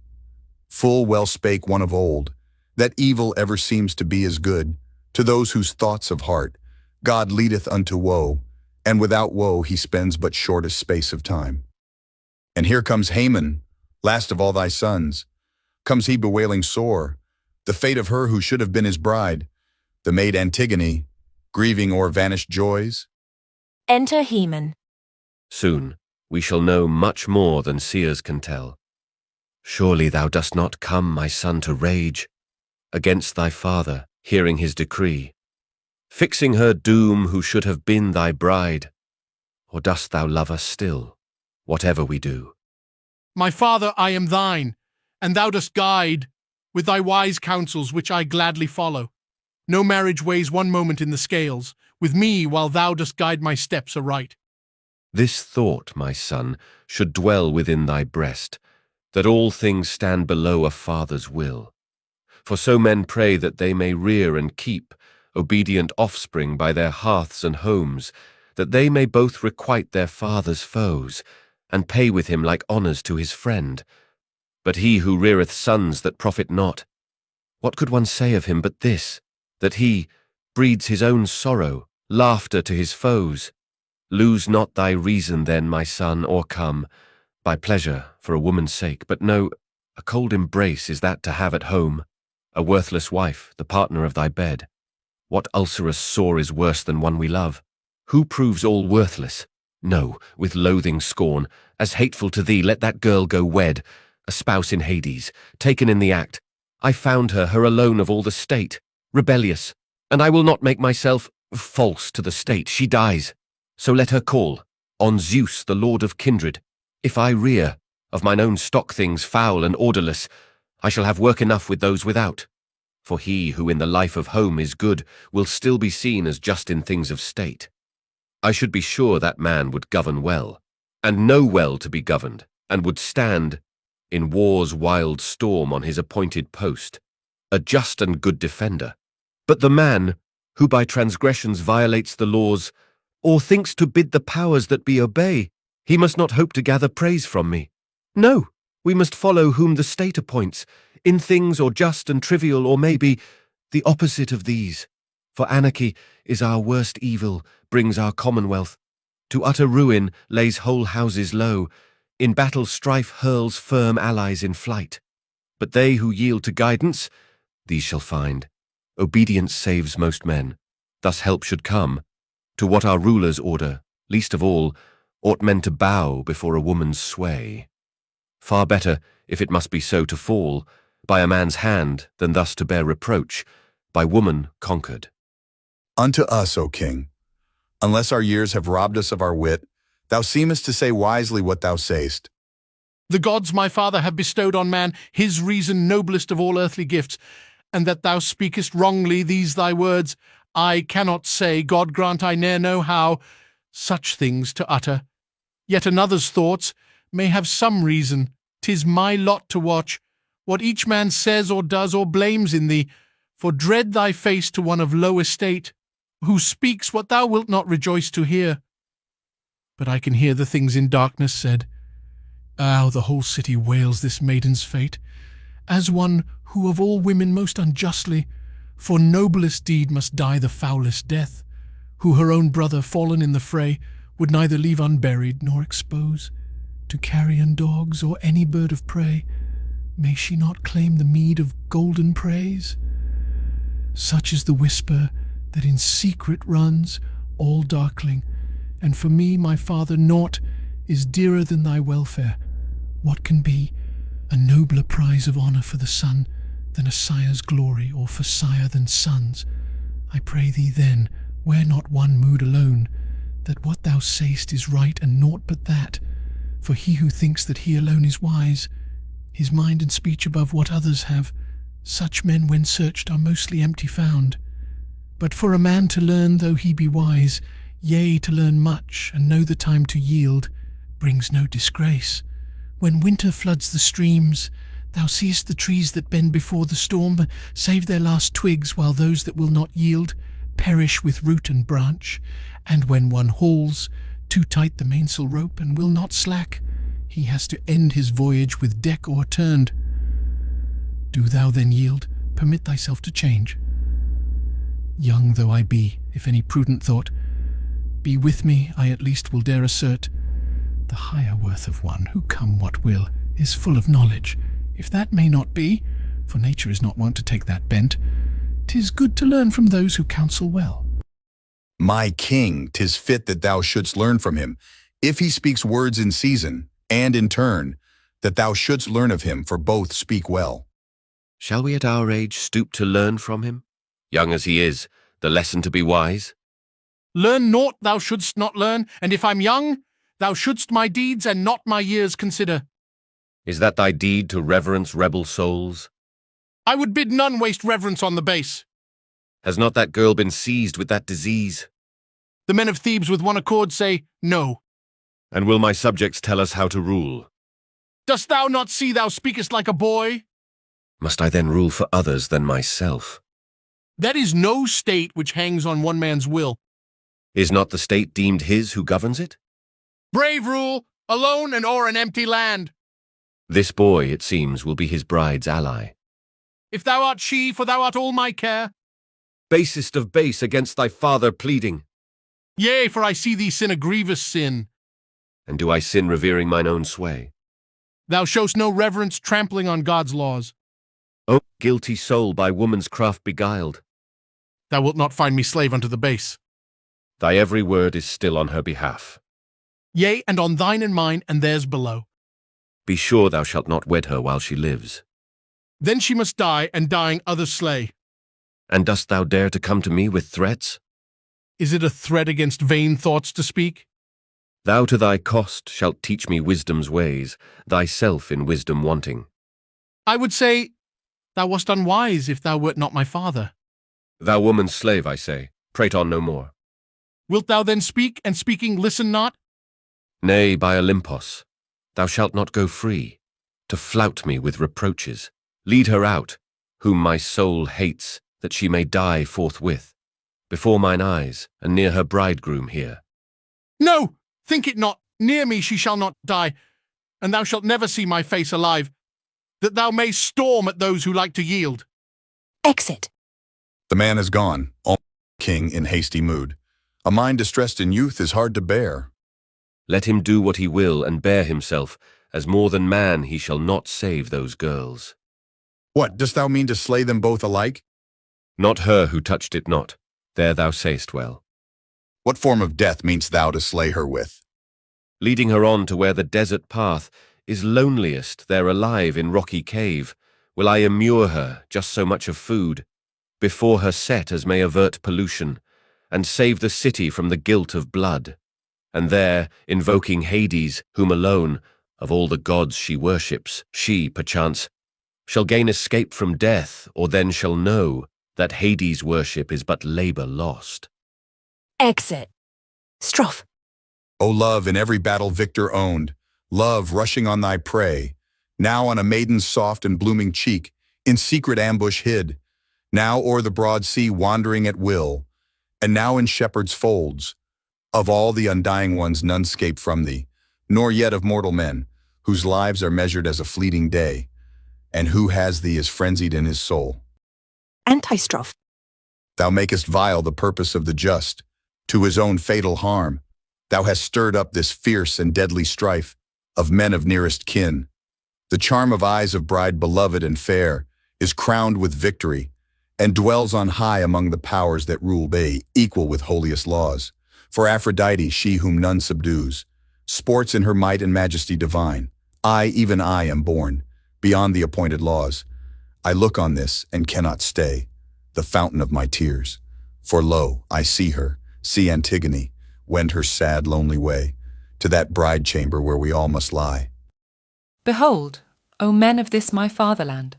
Full well spake one of old, that evil ever seems to be as good, to those whose thoughts of heart God leadeth unto woe, and without woe he spends but shortest space of time. And here comes Haemon, last of all thy sons. Comes he bewailing sore the fate of her who should have been his bride, the maid Antigone, grieving o'er vanished joys. Enter Haemon. Soon we shall know much more than seers can tell. Surely thou dost not come, my son, to rage against thy father, hearing his decree, fixing her doom who should have been thy bride? Or dost thou love us still, whatever we do? My father, I am thine, and thou dost guide with thy wise counsels, which I gladly follow. No marriage weighs one moment in the scales with me, while thou dost guide my steps aright. This thought, my son, should dwell within thy breast, that all things stand below a father's will. For so men pray that they may rear and keep obedient offspring by their hearths and homes, that they may both requite their father's foes, and pay with him like honours to his friend. But he who reareth sons that profit not, what could one say of him but this, that he breeds his own sorrow, laughter to his foes? Lose not thy reason then, my son, or come, by pleasure, for a woman's sake, but know, a cold embrace is that to have at home, a worthless wife, the partner of thy bed. What ulcerous sore is worse than one we love? Who proves all worthless? No, with loathing scorn, as hateful to thee, let that girl go wed, a spouse in Hades, taken in the act. I found her alone of all the state, rebellious, and I will not make myself false to the state. She dies, so let her call on Zeus, the lord of kindred. If I rear of mine own stock things foul and orderless, I shall have work enough with those without. For he who in the life of home is good will still be seen as just in things of state. I should be sure that man would govern well, and know well to be governed, and would stand in war's wild storm on his appointed post, a just and good defender. But the man who by transgressions violates the laws, or thinks to bid the powers that be obey, He must not hope to gather praise from me. No, we must follow whom the state appoints, in things or just and trivial, or maybe the opposite of these. For anarchy is our worst evil, brings our commonwealth. To utter ruin lays whole houses low. In battle strife hurls firm allies in flight. But they who yield to guidance, these shall find. Obedience saves most men. Thus help should come. To what our rulers order, least of all, ought men to bow before a woman's sway. Far better, if it must be so, to fall by a man's hand than thus to bear reproach, by woman conquered. Unto us, O king, unless our years have robbed us of our wit, thou seemest to say wisely what thou sayst. The gods, my father, have bestowed on man his reason noblest of all earthly gifts, and that thou speakest wrongly these thy words, I cannot say, God grant I ne'er know how, such things to utter. Yet another's thoughts may have some reason. 'Tis my lot to watch what each man says or does or blames in thee, for dread thy face to one of low estate, who speaks what thou wilt not rejoice to hear. But I can hear the things in darkness said. How the whole city wails this maiden's fate, as one who of all women most unjustly, for noblest deed must die the foulest death, who her own brother fallen in the fray would neither leave unburied nor expose to carrion dogs or any bird of prey. May she not claim the meed of golden praise? Such is the whisper that in secret runs, all darkling, and for me, my father, naught is dearer than thy welfare. What can be a nobler prize of honour for the son than a sire's glory, or for sire than sons? I pray thee then, wear not one mood alone, that what thou say'st is right and naught but that. For he who thinks that he alone is wise, his mind and speech above what others have, such men when searched are mostly empty found. But for a man to learn though he be wise, yea, to learn much and know the time to yield, brings no disgrace. When winter floods the streams, thou seest the trees that bend before the storm save their last twigs, while those that will not yield perish with root and branch. And when one hauls too tight the mainsail rope and will not slack, he has to end his voyage with deck o'erturned. Do thou then yield, permit thyself to change. Young though I be, if any prudent thought be with me, I at least will dare assert the higher worth of one who, come what will, is full of knowledge. If that may not be, for nature is not wont to take that bent, 'tis good to learn from those who counsel well. My king, 'tis fit that thou shouldst learn from him, if he speaks words in season, and in turn, that thou shouldst learn of him, for both speak well. Shall we at our age stoop to learn from him? Young as he is, the lesson to be wise? Learn naught thou shouldst not learn, and if I'm young, thou shouldst my deeds and not my years consider. Is that thy deed to reverence rebel souls? I would bid none waste reverence on the base. Has not that girl been seized with that disease? The men of Thebes with one accord say, no. And will my subjects tell us how to rule? Dost thou not see thou speakest like a boy? Must I then rule for others than myself? That is no state which hangs on one man's will. Is not the state deemed his who governs it? Brave rule, alone and o'er an empty land. This boy, it seems, will be his bride's ally. If thou art she, for thou art all my care. Basest of base, against thy father pleading. Yea, for I see thee sin a grievous sin. And do I sin revering mine own sway? Thou show'st no reverence, trampling on God's laws. O guilty soul, by woman's craft beguiled. Thou wilt not find me slave unto the base. Thy every word is still on her behalf. Yea, and on thine and mine, and theirs below. Be sure thou shalt not wed her while she lives. Then she must die, and dying others slay. And dost thou dare to come to me with threats? Is it a threat against vain thoughts to speak? Thou to thy cost shalt teach me wisdom's ways, thyself in wisdom wanting. I would say, thou wast unwise if thou wert not my father. Thou woman's slave, I say, prate on no more. Wilt thou then speak, and speaking listen not? Nay, by Olympos, thou shalt not go free, to flout me with reproaches. Lead her out, whom my soul hates, that she may die forthwith, before mine eyes, and near her bridegroom here. No, think it not, near me she shall not die, and thou shalt never see my face alive, that thou mayst storm at those who like to yield. Exit. The man is gone, all king in hasty mood. A mind distressed in youth is hard to bear. Let him do what he will and bear himself, as more than man he shall not save those girls. What, dost thou mean to slay them both alike? Not her who touched it not, there thou say'st well. What form of death meanst thou to slay her with? Leading her on to where the desert path is loneliest, there alive in rocky cave, will I immure her, just so much of food, before her set as may avert pollution, and save the city from the guilt of blood. And there, invoking Hades, whom alone, of all the gods she worships, she, perchance, shall gain escape from death, or then shall know that Hades' worship is but labour lost. Exit. Strophe. O love, in every battle victor owned, love rushing on thy prey, now on a maiden's soft and blooming cheek, in secret ambush hid, now o'er the broad sea wandering at will, and now in shepherd's folds. Of all the undying ones none scape from thee, nor yet of mortal men, whose lives are measured as a fleeting day, and who has thee is frenzied in his soul. Antistrophe. Thou makest vile the purpose of the just, to his own fatal harm. Thou hast stirred up this fierce and deadly strife of men of nearest kin. The charm of eyes of bride beloved and fair is crowned with victory, and dwells on high among the powers that rule they, equal with holiest laws. For Aphrodite, she whom none subdues, sports in her might and majesty divine. I, even I, am born beyond the appointed laws. I look on this and cannot stay, the fountain of my tears. For lo, I see her, see Antigone, wend her sad, lonely way, to that bride chamber where we all must lie. Behold, O men of this my fatherland,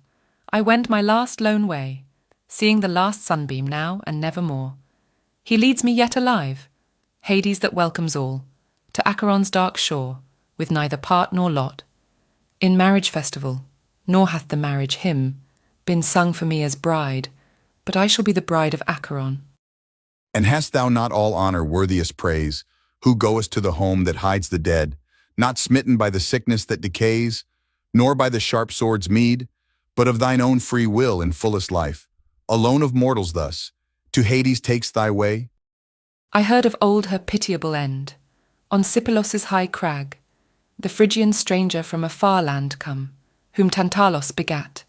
I wend my last lone way, seeing the last sunbeam now and nevermore. He leads me yet alive, Hades that welcomes all, to Acheron's dark shore, with neither part nor lot. In marriage festival, nor hath the marriage hymn been sung for me as bride, but I shall be the bride of Acheron. And hast thou not all honor worthiest praise, who goest to the home that hides the dead, not smitten by the sickness that decays, nor by the sharp sword's meed, but of thine own free will in fullest life, alone of mortals thus, to Hades takes thy way? I heard of old her pitiable end, on Sipylus' high crag, the Phrygian stranger from a far land come, whom Tantalos begat,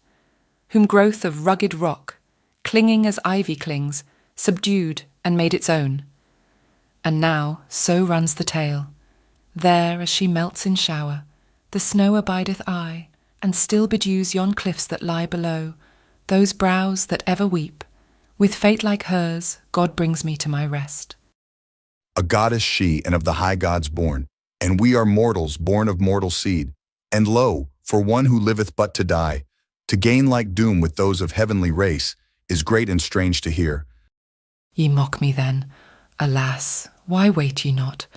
whom growth of rugged rock, clinging as ivy clings, subdued and made its own. And now, so runs the tale, there as she melts in shower, the snow abideth aye, and still bedews yon cliffs that lie below, those brows that ever weep. With fate like hers, God brings me to my rest. A goddess she, and of the high gods born, and we are mortals born of mortal seed. And lo, for one who liveth but to die, to gain like doom with those of heavenly race, is great and strange to hear. Ye mock me then. Alas, why wait ye not?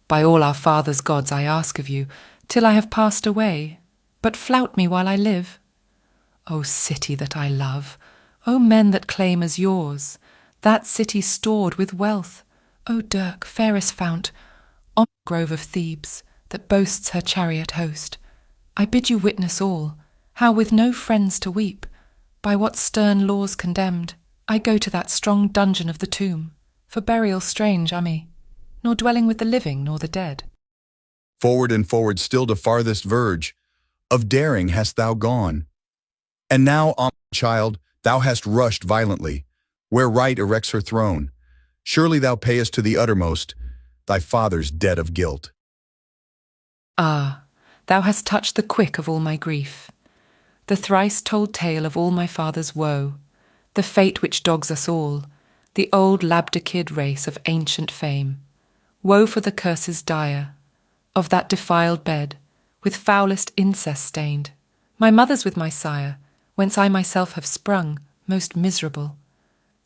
By all our fathers' gods I ask of you, till I have passed away, but flout me while I live. O city that I love, O men that claim as yours, that city stored with wealth, O Dirk, fairest fount, on grove of Thebes, that boasts her chariot host, I bid you witness all, how with no friends to weep, by what stern laws condemned, I go to that strong dungeon of the tomb, for burial strange am I, nor dwelling with the living nor the dead. Forward and forward still to farthest verge, of daring hast thou gone. And now, child, thou hast rushed violently, where right erects her throne. Surely thou payest to the uttermost thy father's debt of guilt. Ah, thou hast touched the quick of all my grief, the thrice-told tale of all my father's woe, the fate which dogs us all, the old Labdacid race of ancient fame. Woe for the curses dire, of that defiled bed, with foulest incest stained, my mother's with my sire, whence I myself have sprung, most miserable.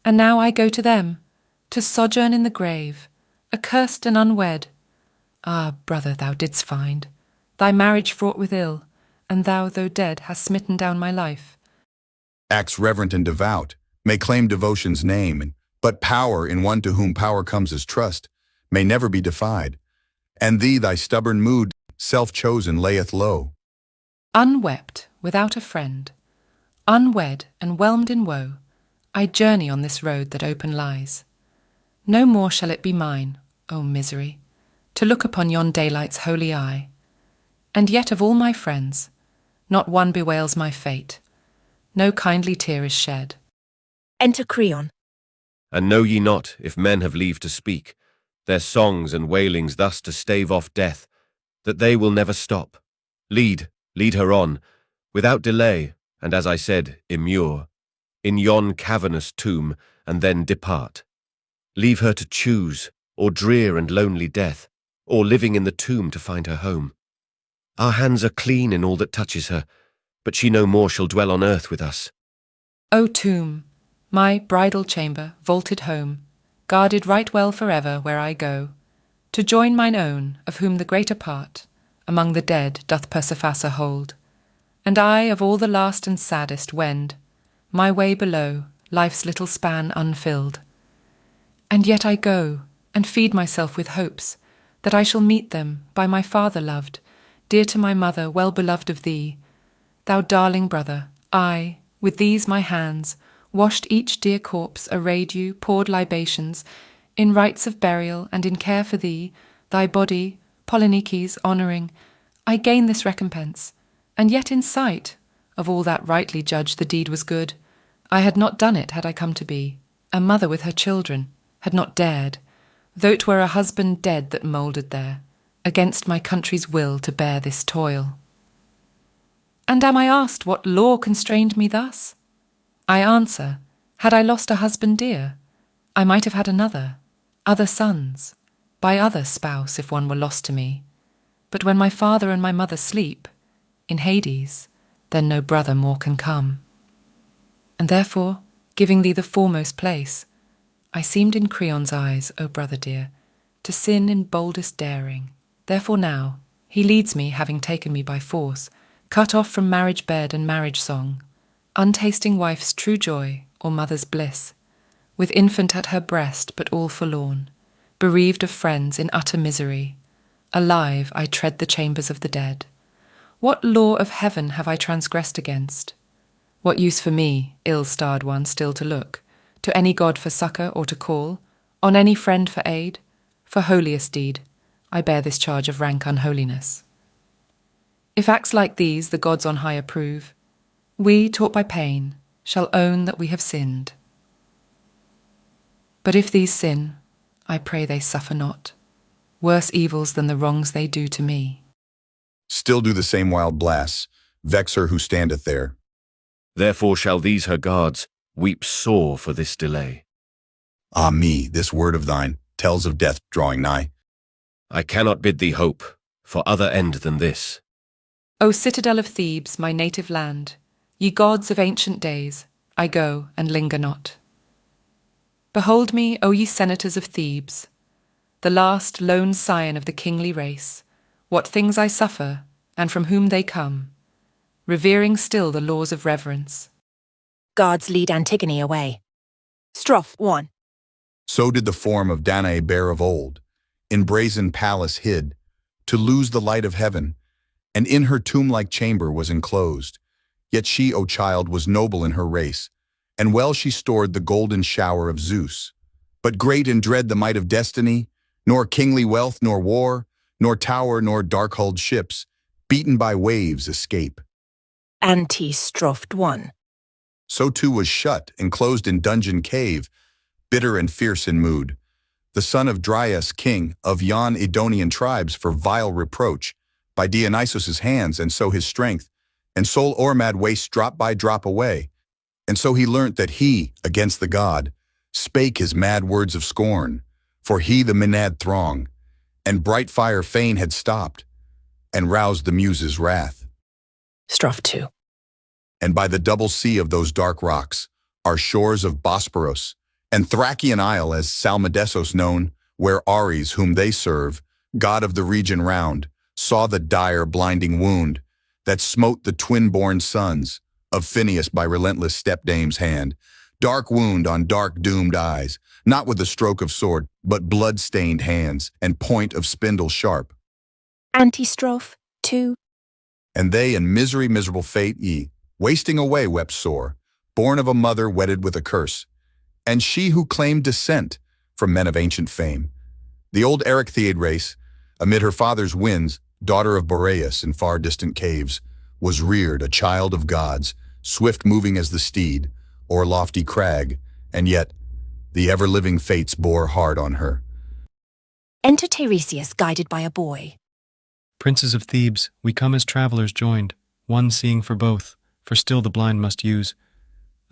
And now I go to them, to sojourn in the grave, accursed and unwed. Ah, brother, thou didst find thy marriage fraught with ill, and thou, though dead, hast smitten down my life. Acts reverent and devout may claim devotion's name, but power in one to whom power comes as trust may never be defied. And thee thy stubborn mood, self-chosen, layeth low. Unwept, without a friend, unwed and whelmed in woe, I journey on this road that open lies. No more shall it be mine, O misery, to look upon yon daylight's holy eye. And yet of all my friends, not one bewails my fate, no kindly tear is shed. Enter Creon. And know ye not, if men have leave to speak, their songs and wailings thus to stave off death, that they will never stop? Lead her on, without delay, and as I said, immure, in yon cavernous tomb, and then depart. Leave her to choose, or drear and lonely death, or living in the tomb to find her home. Our hands are clean in all that touches her, but she no more shall dwell on earth with us. O tomb, my bridal chamber, vaulted home, guarded right well forever where I go, to join mine own, of whom the greater part among the dead doth Persephassa hold, and I of all the last and saddest wend my way below, life's little span unfilled. And yet I go, and feed myself with hopes, that I shall meet them, by my father loved, dear to my mother, well beloved of thee. Thou darling brother, I, with these my hands, washed each dear corpse, arrayed you, poured libations, in rites of burial and in care for thee, thy body, Polynices, honouring, I gain this recompense, and yet in sight of all that rightly judged the deed was good. I had not done it had I come to be a mother with her children, had not dared, though 'twere a husband dead that mouldered there, against my country's will to bear this toil. And am I asked what law constrained me thus? I answer, had I lost a husband dear, I might have had another, other sons, by other spouse if one were lost to me. But when my father and my mother sleep, in Hades, then no brother more can come. And therefore, giving thee the foremost place, I seemed in Creon's eyes, O brother dear, to sin in boldest daring. Therefore now, he leads me, having taken me by force, cut off from marriage bed and marriage song, untasting wife's true joy or mother's bliss, with infant at her breast but all forlorn, bereaved of friends in utter misery. Alive I tread the chambers of the dead. What law of heaven have I transgressed against? What use for me, ill-starred one, still to look, to any god for succour or to call, on any friend for aid? For holiest deed, I bear this charge of rank unholiness. If acts like these the gods on high approve, we, taught by pain, shall own that we have sinned. But if these sin, I pray they suffer not, worse evils than the wrongs they do to me. Still do the same wild blasts, vex her who standeth there. Therefore shall these her guards weep sore for this delay. Ah me, this word of thine tells of death drawing nigh. I cannot bid thee hope for other end than this. O citadel of Thebes, my native land, ye gods of ancient days, I go and linger not. Behold me, O ye senators of Thebes, the last lone scion of the kingly race, what things I suffer, and from whom they come, revering still the laws of reverence. Guards lead Antigone away. Strophe 1. So did the form of Danae bear of old, in brazen palace hid, to lose the light of heaven, and in her tomb-like chamber was enclosed. Yet she, O child, was noble in her race, and well she stored the golden shower of Zeus. But great and dread the might of destiny, nor kingly wealth, nor war, nor tower, nor dark-hulled ships, beaten by waves, escape. Anti-strophe 1. So too was shut, enclosed in dungeon cave, bitter and fierce in mood, the son of Dryas, king of yon Edonian tribes, for vile reproach, by Dionysus' hands, and so his strength and soul o'ermad waste drop by drop away. And so he learnt that he, against the god, spake his mad words of scorn, for he the Maenad throng, and bright fire fain had stopped, and roused the muses' wrath. Strophe 2. And by the double sea of those dark rocks, are shores of Bosporus, and Thracian isle as Salmydessos known, where Ares, whom they serve, god of the region round, saw the dire blinding wound that smote the twin-born sons of Phineus by relentless stepdame's hand, Dark wound on dark doomed eyes, not with a stroke of sword, but blood-stained hands and point of spindle sharp. Antistrophe 2. And they in misery miserable fate wasting away wept sore, born of a mother wedded with a curse, and she who claimed descent from men of ancient fame. The old Erechtheiid race, amid her father's winds, daughter of Boreas in far distant caves, was reared a child of gods, swift-moving as the steed, o'er lofty crag, and yet the ever-living fates bore hard on her. Enter Tiresias guided by a boy. Princes of Thebes, we come as travelers joined, one seeing for both, for still the blind must use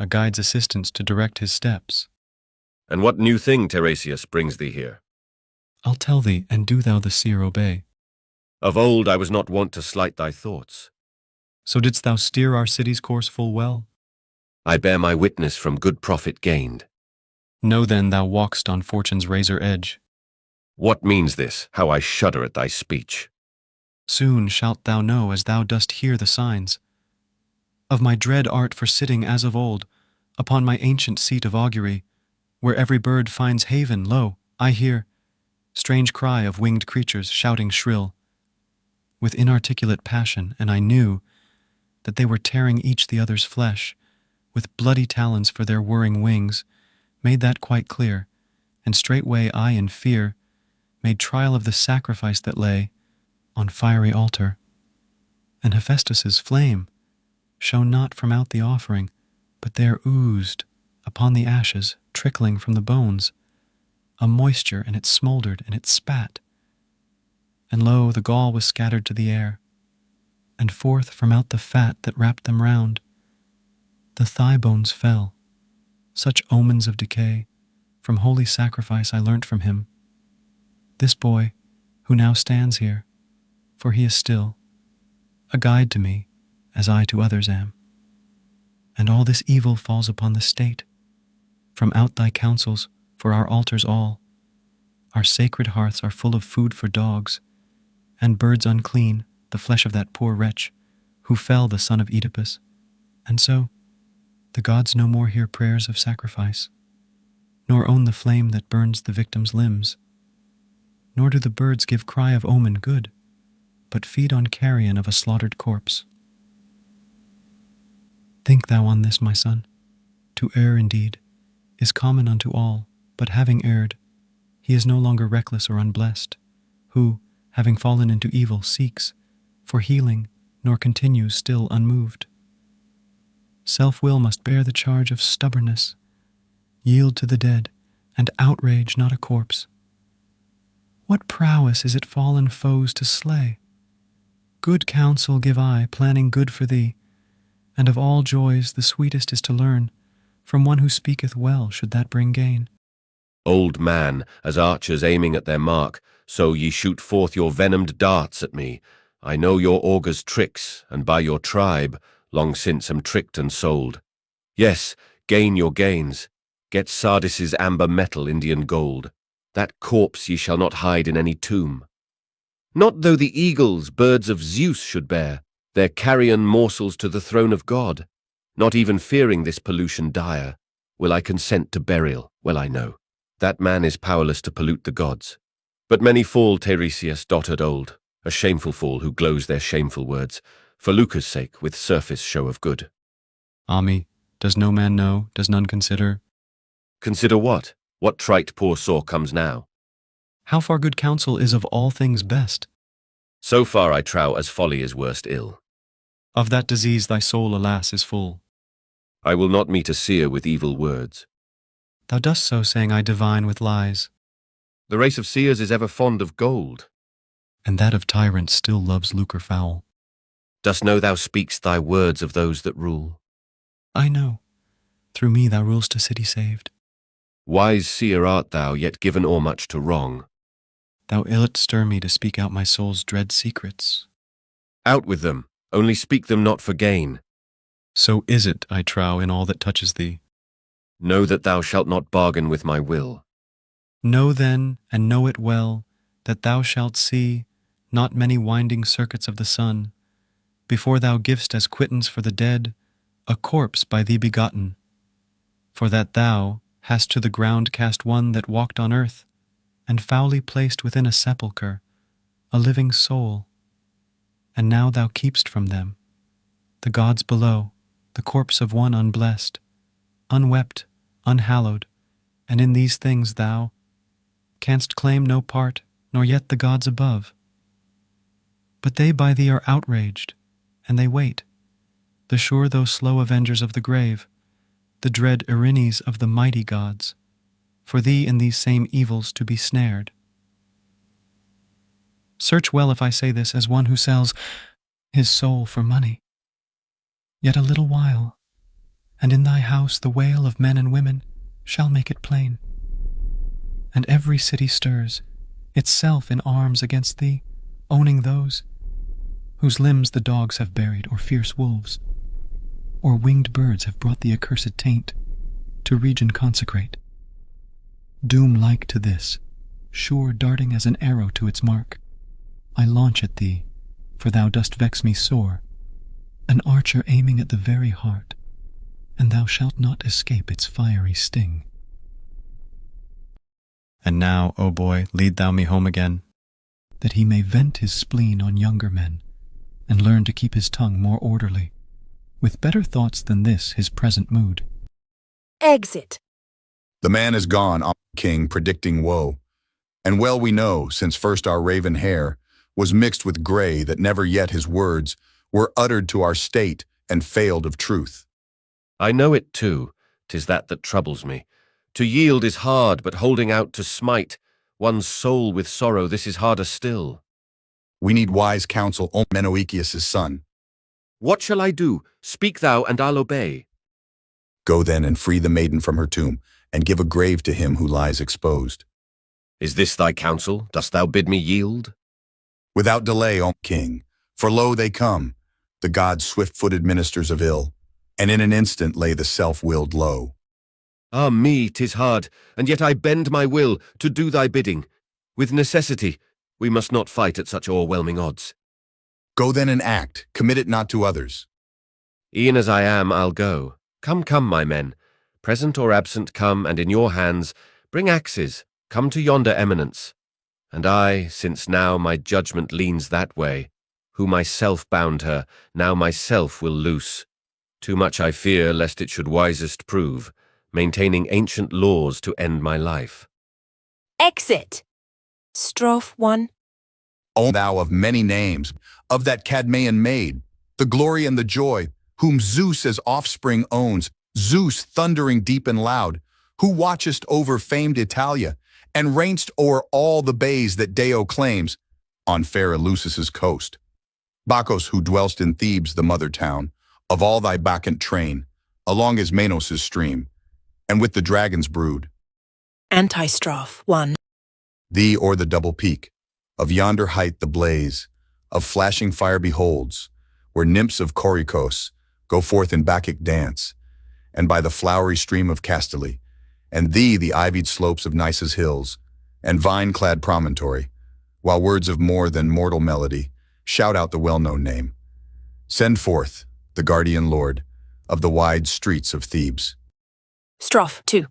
a guide's assistance to direct his steps. And what new thing, Tiresias, brings thee here? I'll tell thee, and do thou the seer obey. Of old I was not wont to slight thy thoughts. So didst thou steer our city's course full well? I bear my witness from good profit gained. Know then thou walk'st on fortune's razor edge. What means this, how I shudder at thy speech? Soon shalt thou know as thou dost hear the signs of my dread art for sitting as of old upon my ancient seat of augury, where every bird finds haven. Lo, I hear strange cry of winged creatures shouting shrill with inarticulate passion, and I knew that they were tearing each the other's flesh with bloody talons for their whirring wings, made that quite clear, and straightway I in fear made trial of the sacrifice that lay on fiery altar. And Hephaestus's flame shone not from out the offering, but there oozed upon the ashes, trickling from the bones, a moisture, and it smoldered, and it spat. And lo, the gall was scattered to the air, and forth from out the fat that wrapped them round, the thigh bones fell, such omens of decay. From holy sacrifice I learnt from him, this boy who now stands here, for he is still a guide to me, as I to others am. And all this evil falls upon the state. From out thy counsels, for our altars all, our sacred hearths are full of food for dogs, and birds unclean, the flesh of that poor wretch, who fell the son of Oedipus. And so, the gods no more hear prayers of sacrifice, nor own the flame that burns the victim's limbs, nor do the birds give cry of omen good, but feed on carrion of a slaughtered corpse. Think thou on this, my son. To err, indeed, is common unto all, but having erred, he is no longer reckless or unblessed, who, having fallen into evil, seeks for healing, nor continues still unmoved. Self-will must bear the charge of stubbornness, yield to the dead, and outrage not a corpse. What prowess is it fallen foes to slay? Good counsel give I, planning good for thee, and of all joys the sweetest is to learn from one who speaketh well, should that bring gain. Old man, as archers aiming at their mark, so ye shoot forth your venomed darts at me. I know your augur's tricks, and by your tribe long since am tricked and sold. Yes, gain your gains. Get Sardis's amber metal Indian gold. That corpse ye shall not hide in any tomb. Not though the eagles, birds of Zeus, should bear their carrion morsels to the throne of God, not even fearing this pollution dire, will I consent to burial. Well I know that man is powerless to pollute the gods. But many fall, Tiresias, dotard old, a shameful fall who glows their shameful words, for lucre's sake, with surface show of good. Ah me, does no man know, does none consider? Consider what? What trite poor saw comes now? How far good counsel is of all things best? So far I trow as folly is worst ill. Of that disease thy soul, alas, is full. I will not meet a seer with evil words. Thou dost so, saying I divine with lies. The race of seers is ever fond of gold. And that of tyrants still loves lucre foul. Dost know thou speak'st thy words of those that rule? I know. Through me thou rulest a city saved. Wise seer art thou, yet given o'ermuch to wrong. Thou illt stir me to speak out my soul's dread secrets. Out with them, only speak them not for gain. So is it, I trow, in all that touches thee. Know that thou shalt not bargain with my will. Know then, and know it well, that thou shalt see not many winding circuits of the sun, before thou givest as quittance for the dead a corpse by thee begotten. For that thou hast to the ground cast one that walked on earth, and foully placed within a sepulchre a living soul. And now thou keep'st from them, the gods below, the corpse of one unblessed, unwept, unhallowed, and in these things thou canst claim no part, nor yet the gods above. But they by thee are outraged, and they wait, the sure though slow avengers of the grave, the dread Erinyes of the mighty gods, for thee in these same evils to be snared. Search well if I say this as one who sells his soul for money. Yet a little while, and in thy house the wail of men and women shall make it plain. And every city stirs, itself in arms against thee, owning those whose limbs the dogs have buried, or fierce wolves, or winged birds have brought the accursed taint to region consecrate. Doom like to this, sure darting as an arrow to its mark, I launch at thee, for thou dost vex me sore, an archer aiming at the very heart, and thou shalt not escape its fiery sting. And now, O boy, lead thou me home again, that he may vent his spleen on younger men, and learn to keep his tongue more orderly, with better thoughts than this his present mood. Exit. The man is gone, O king, predicting woe. And well we know, since first our raven hair was mixed with gray, that never yet his words were uttered to our state and failed of truth. I know it too, 'tis that troubles me. To yield is hard, but holding out to smite one's soul with sorrow, this is harder still. We need wise counsel, O Menoetius' son. What shall I do? Speak thou, and I'll obey. Go then and free the maiden from her tomb, and give a grave to him who lies exposed. Is this thy counsel? Dost thou bid me yield? Without delay, O king, for lo they come, the gods' swift-footed ministers of ill, and in an instant lay the self-willed low. Ah me, 'tis hard, and yet I bend my will to do thy bidding. With necessity, we must not fight at such o'erwhelming odds. Go then and act, commit it not to others. E'en as I am, I'll go. Come, come, my men, present or absent, come, and in your hands bring axes, come to yonder eminence. And I, since now my judgment leans that way, who myself bound her, now myself will loose. Too much I fear lest it should wisest prove, maintaining ancient laws to end my life. Exit. Strophe 1. O thou of many names, of that Cadmean maid, the glory and the joy, whom Zeus as offspring owns, Zeus thundering deep and loud, who watchest over famed Italia, and reignst o'er all the bays that Deo claims, on fair Eleusis' coast. Bacchus, who dwellst in Thebes, the mother town, of all thy Bacchant train, along Ismanos' stream, and with the dragon's brood. Antistrophe 1. Thee o'er the double peak, of yonder height the blaze, of flashing fire beholds, where nymphs of Corycos go forth in Bacchic dance, and by the flowery stream of Castaly, and thee the ivied slopes of Nisa's hills, and vine-clad promontory, while words of more than mortal melody shout out the well-known name. Send forth the guardian lord of the wide streets of Thebes. Strophe 2.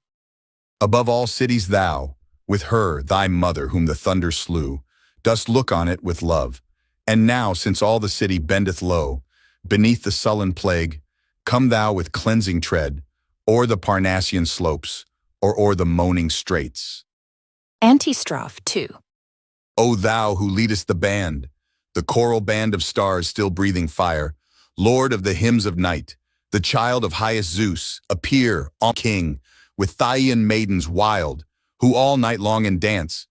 Above all cities thou, with her, thy mother, whom the thunder slew, dost look on it with love. And now, since all the city bendeth low, beneath the sullen plague, come thou with cleansing tread, o'er the Parnassian slopes, or o'er the moaning straits. Antistrophe 2. O thou who leadest the band, the choral band of stars still breathing fire, Lord of the hymns of night, the child of highest Zeus, appear, O king, with Thyian maidens wild, who all night long in dance,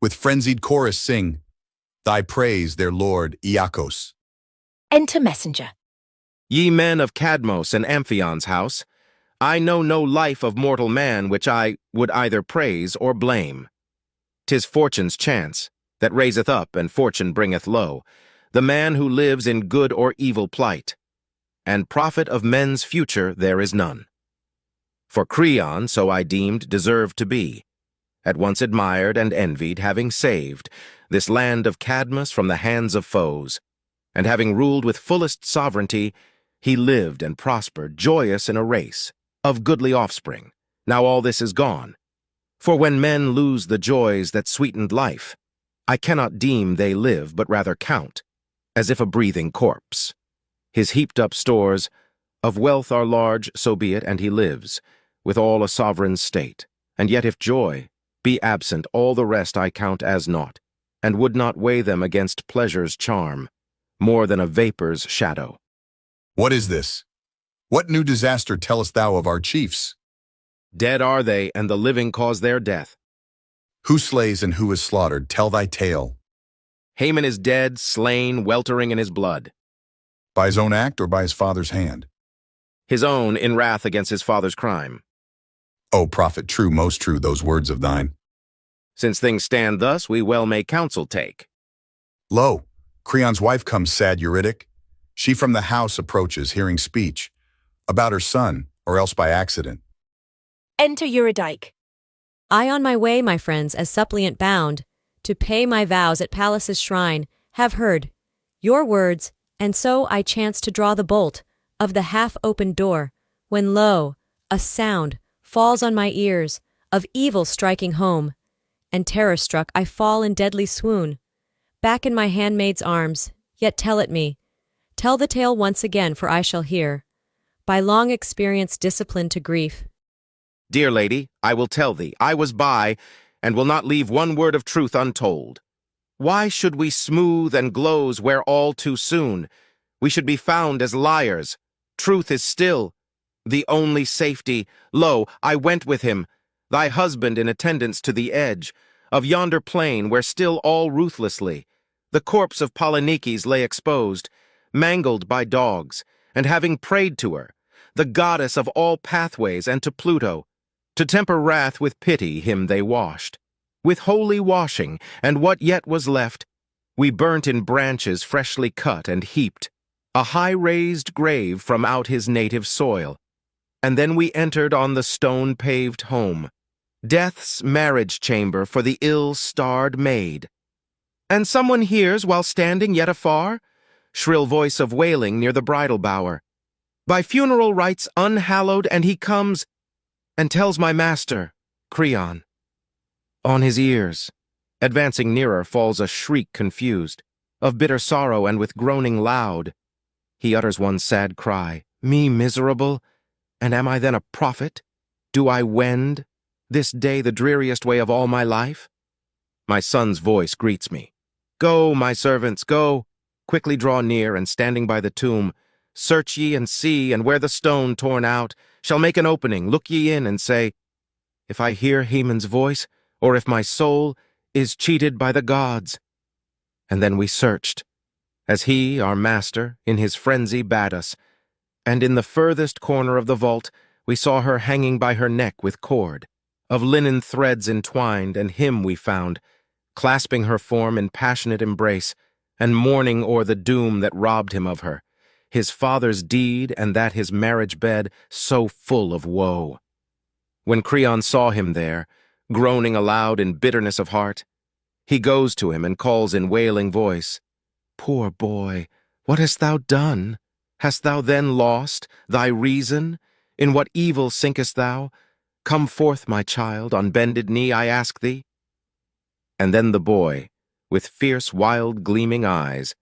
with frenzied chorus sing, thy praise, their lord, Iacchos. Enter messenger. Ye men of Cadmos and Amphion's house, I know no life of mortal man which I would either praise or blame. 'Tis fortune's chance, that raiseth up and fortune bringeth low, the man who lives in good or evil plight, and profit of men's future there is none. For Creon, so I deemed, deserved to be, at once admired and envied, having saved this land of Cadmus from the hands of foes, and having ruled with fullest sovereignty, he lived and prospered, joyous in a race of goodly offspring, Now all this is gone. For when men lose the joys that sweetened life, I cannot deem they live, but rather count, as if a breathing corpse. His heaped-up stores of wealth are large, so be it, and he lives, with all a sovereign's state. And yet if joy be absent, all the rest I count as naught, and would not weigh them against pleasure's charm, more than a vapor's shadow. What is this? What new disaster tellest thou of our chiefs? Dead are they, and the living cause their death. Who slays and who is slaughtered? Tell thy tale. Haman is dead, slain, weltering in his blood. By his own act or by his father's hand? His own, in wrath against his father's crime. O prophet, true, most true, those words of thine. Since things stand thus, we well may counsel take. Lo, Creon's wife comes, sad Eurydice. She from the house approaches, hearing speech, about her son, or else by accident. Enter Eurydice. I on my way, my friends, as suppliant bound, to pay my vows at Pallas' shrine, have heard your words, and so I chance to draw the bolt of the half-opened door, when lo, a sound falls on my ears of evil striking home, and terror-struck I fall in deadly swoon, back in my handmaid's arms, yet tell it me. Tell the tale once again, for I shall hear, by long experience disciplined to grief. Dear lady, I will tell thee, I was by, and will not leave one word of truth untold. Why should we smooth and gloze where all too soon we should be found as liars? Truth is still the only safety. Lo, I went with him, thy husband, in attendance to the edge of yonder plain, where still all ruthlessly the corpse of Polynices lay exposed, mangled by dogs, and having prayed to her, the goddess of all pathways, and to Pluto, to temper wrath with pity, him they washed. With holy washing, and what yet was left, we burnt in branches freshly cut and heaped, a high-raised grave from out his native soil. And then we entered on the stone-paved home, death's marriage chamber for the ill-starred maid. And someone hears, while standing yet afar, shrill voice of wailing near the bridal bower. By funeral rites unhallowed, and he comes and tells my master, Creon. On his ears, advancing nearer, falls a shriek confused, of bitter sorrow and with groaning loud. He utters one sad cry, me miserable, and am I then a prophet? Do I wend this day the dreariest way of all my life? My son's voice greets me. Go, my servants, go. Quickly draw near, and standing by the tomb, search ye and see, and where the stone torn out shall make an opening, look ye in and say, if I hear Haman's voice, or if my soul is cheated by the gods. And then we searched, as he, our master, in his frenzy bade us, and in the furthest corner of the vault we saw her hanging by her neck with cord, of linen threads entwined, and him we found, clasping her form in passionate embrace, and mourning o'er the doom that robbed him of her, his father's deed, and that his marriage bed so full of woe. When Creon saw him there, groaning aloud in bitterness of heart, he goes to him and calls in wailing voice, Poor boy, what hast thou done? Hast thou then lost thy reason? In what evil sinkest thou? Come forth, my child, on bended knee I ask thee. And then the boy, with fierce, wild, gleaming eyes,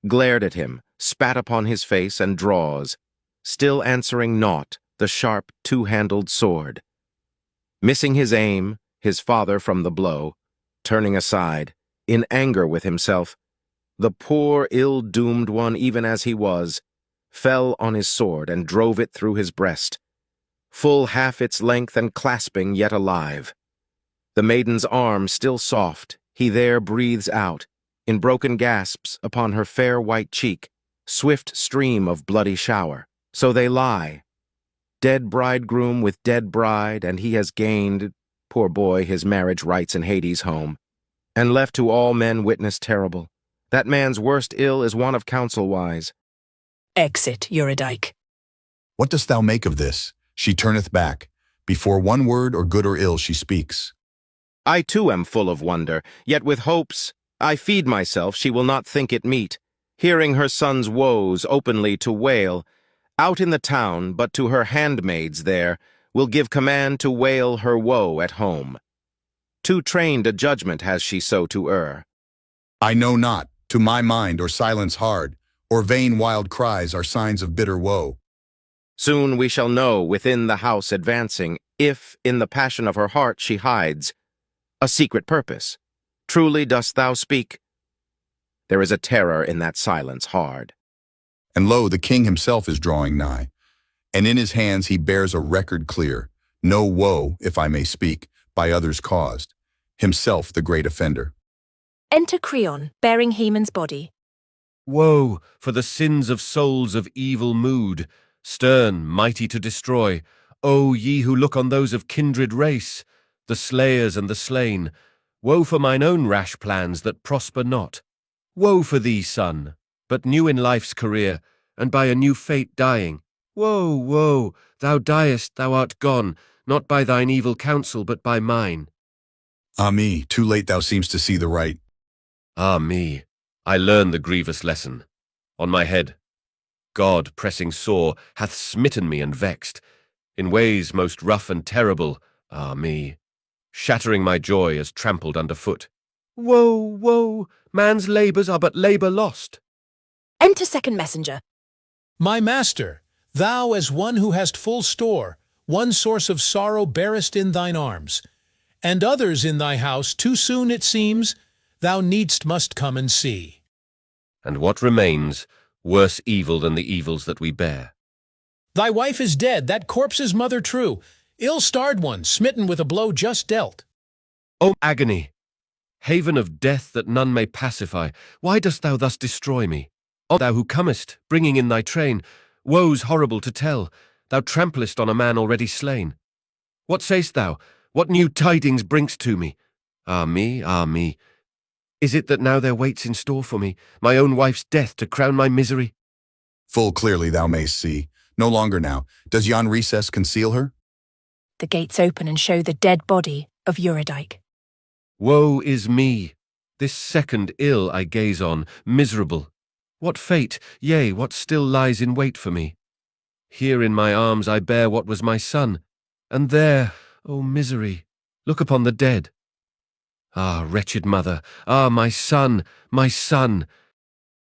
glared at him, spat upon his face, and draws, still answering naught, the sharp, two-handled sword. Missing his aim, his father from the blow, turning aside, in anger with himself, the poor, ill-doomed one, even as he was, fell on his sword and drove it through his breast, full half its length and clasping, yet alive. The maiden's arm still soft, he there breathes out, in broken gasps upon her fair white cheek, swift stream of bloody shower. So they lie, dead bridegroom with dead bride, and he has gained, poor boy, his marriage rites in Hades' home, and left to all men witness terrible. That man's worst ill is one of counsel-wise. Exit, Eurydice. What dost thou make of this? She turneth back. Before one word or good or ill she speaks. I too am full of wonder, yet with hopes I feed myself she will not think it meet, hearing her son's woes openly to wail, out in the town, but to her handmaids there, will give command to wail her woe at home. Too trained a judgment has she so to err. I know not, to my mind, or silence hard, or vain wild cries are signs of bitter woe. Soon we shall know within the house advancing, if in the passion of her heart she hides a secret purpose. Truly dost thou speak? There is a terror in that silence hard. And lo, the king himself is drawing nigh, and in his hands he bears a record clear, no woe, if I may speak, by others caused, himself the great offender. Enter Creon, bearing Haemon's body. Woe for the sins of souls of evil mood, stern, mighty to destroy. O ye who look on those of kindred race, the slayers and the slain. Woe for mine own rash plans that prosper not. Woe for thee, son, but new in life's career, and by a new fate dying. Woe, woe, thou diest, thou art gone, not by thine evil counsel, but by mine. Ah me, too late thou seemst to see the right. Ah me, I learn the grievous lesson. On my head, God, pressing sore, hath smitten me and vexed, in ways most rough and terrible, ah me, shattering my joy as trampled under foot. Woe, woe, man's labours are but labour lost. Enter second messenger. My master, thou as one who hast full store, one source of sorrow bearest in thine arms, and others in thy house too soon it seems, thou needst must come and see. And what remains, worse evil than the evils that we bear? Thy wife is dead, that corpse's mother true, ill-starred one, smitten with a blow just dealt. O agony! Haven of death that none may pacify, why dost thou thus destroy me? O thou who comest, bringing in thy train, woes horrible to tell, thou tramplest on a man already slain. What say'st thou? What new tidings bringst to me? Ah me, ah me! Is it that now there waits in store for me my own wife's death to crown my misery? Full clearly thou mayst see, no longer now, does yon recess conceal her? The gates open and show the dead body of Eurydice. Woe is me! This second ill I gaze on, miserable. What fate, yea, what still lies in wait for me? Here in my arms I bear what was my son, and there, O misery, look upon the dead. Ah, wretched mother, ah, my son, my son!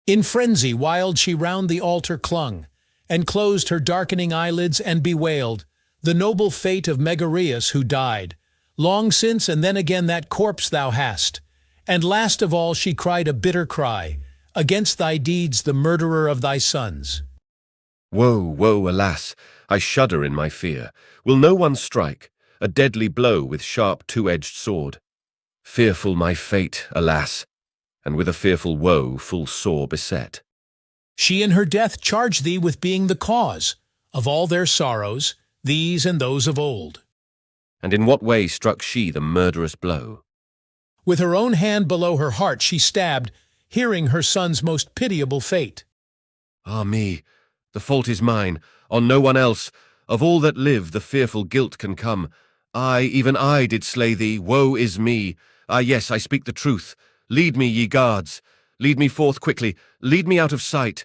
In frenzy wild she round the altar clung, and closed her darkening eyelids and bewailed the noble fate of Megareus who died, long since, and then again that corpse thou hast. And last of all she cried a bitter cry, against thy deeds the murderer of thy sons. Woe, woe, alas! I shudder in my fear. Will no one strike, a deadly blow with sharp two-edged sword? Fearful my fate, alas, and with a fearful woe full sore beset. She in her death charged thee with being the cause of all their sorrows, these and those of old. And in what way struck she the murderous blow? With her own hand below her heart she stabbed, hearing her son's most pitiable fate. Ah me, the fault is mine, on no one else. Of all that live the fearful guilt can come. I, even I, did slay thee, woe is me. Ah yes, I speak the truth. Lead me, ye guards. Lead me forth quickly, lead me out of sight.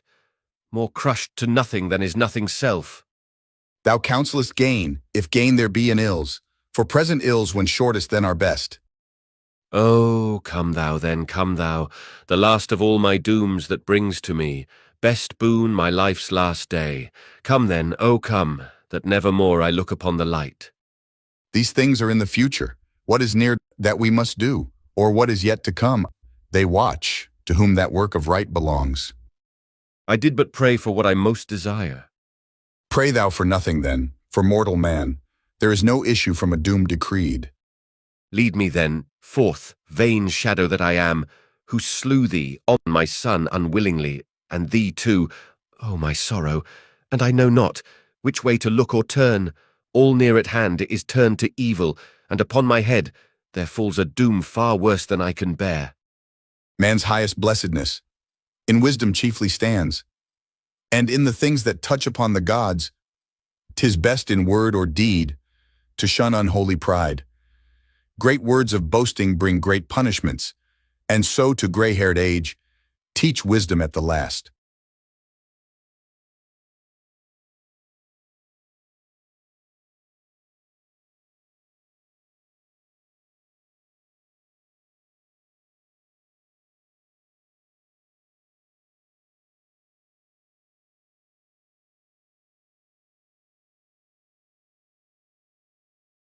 More crushed to nothing than is nothing's self. Thou counsellest gain, if gain there be in ills, for present ills when shortest then are best. Oh, come thou then, come thou, the last of all my dooms that brings to me, best boon my life's last day. Come then, oh come, that never more I look upon the light. These things are in the future. What is near that we must do, or what is yet to come? They watch, to whom that work of right belongs. I did but pray for what I most desire. Pray thou for nothing then, for mortal man. There is no issue from a doom decreed. Lead me then, forth, vain shadow that I am, who slew thee, on my son, unwillingly, and thee too. Oh, my sorrow! And I know not which way to look or turn. All near at hand is turned to evil, and upon my head there falls a doom far worse than I can bear. Man's highest blessedness in wisdom chiefly stands, and in the things that touch upon the gods, 'tis best in word or deed to shun unholy pride. Great words of boasting bring great punishments, and so to gray-haired age teach wisdom at the last.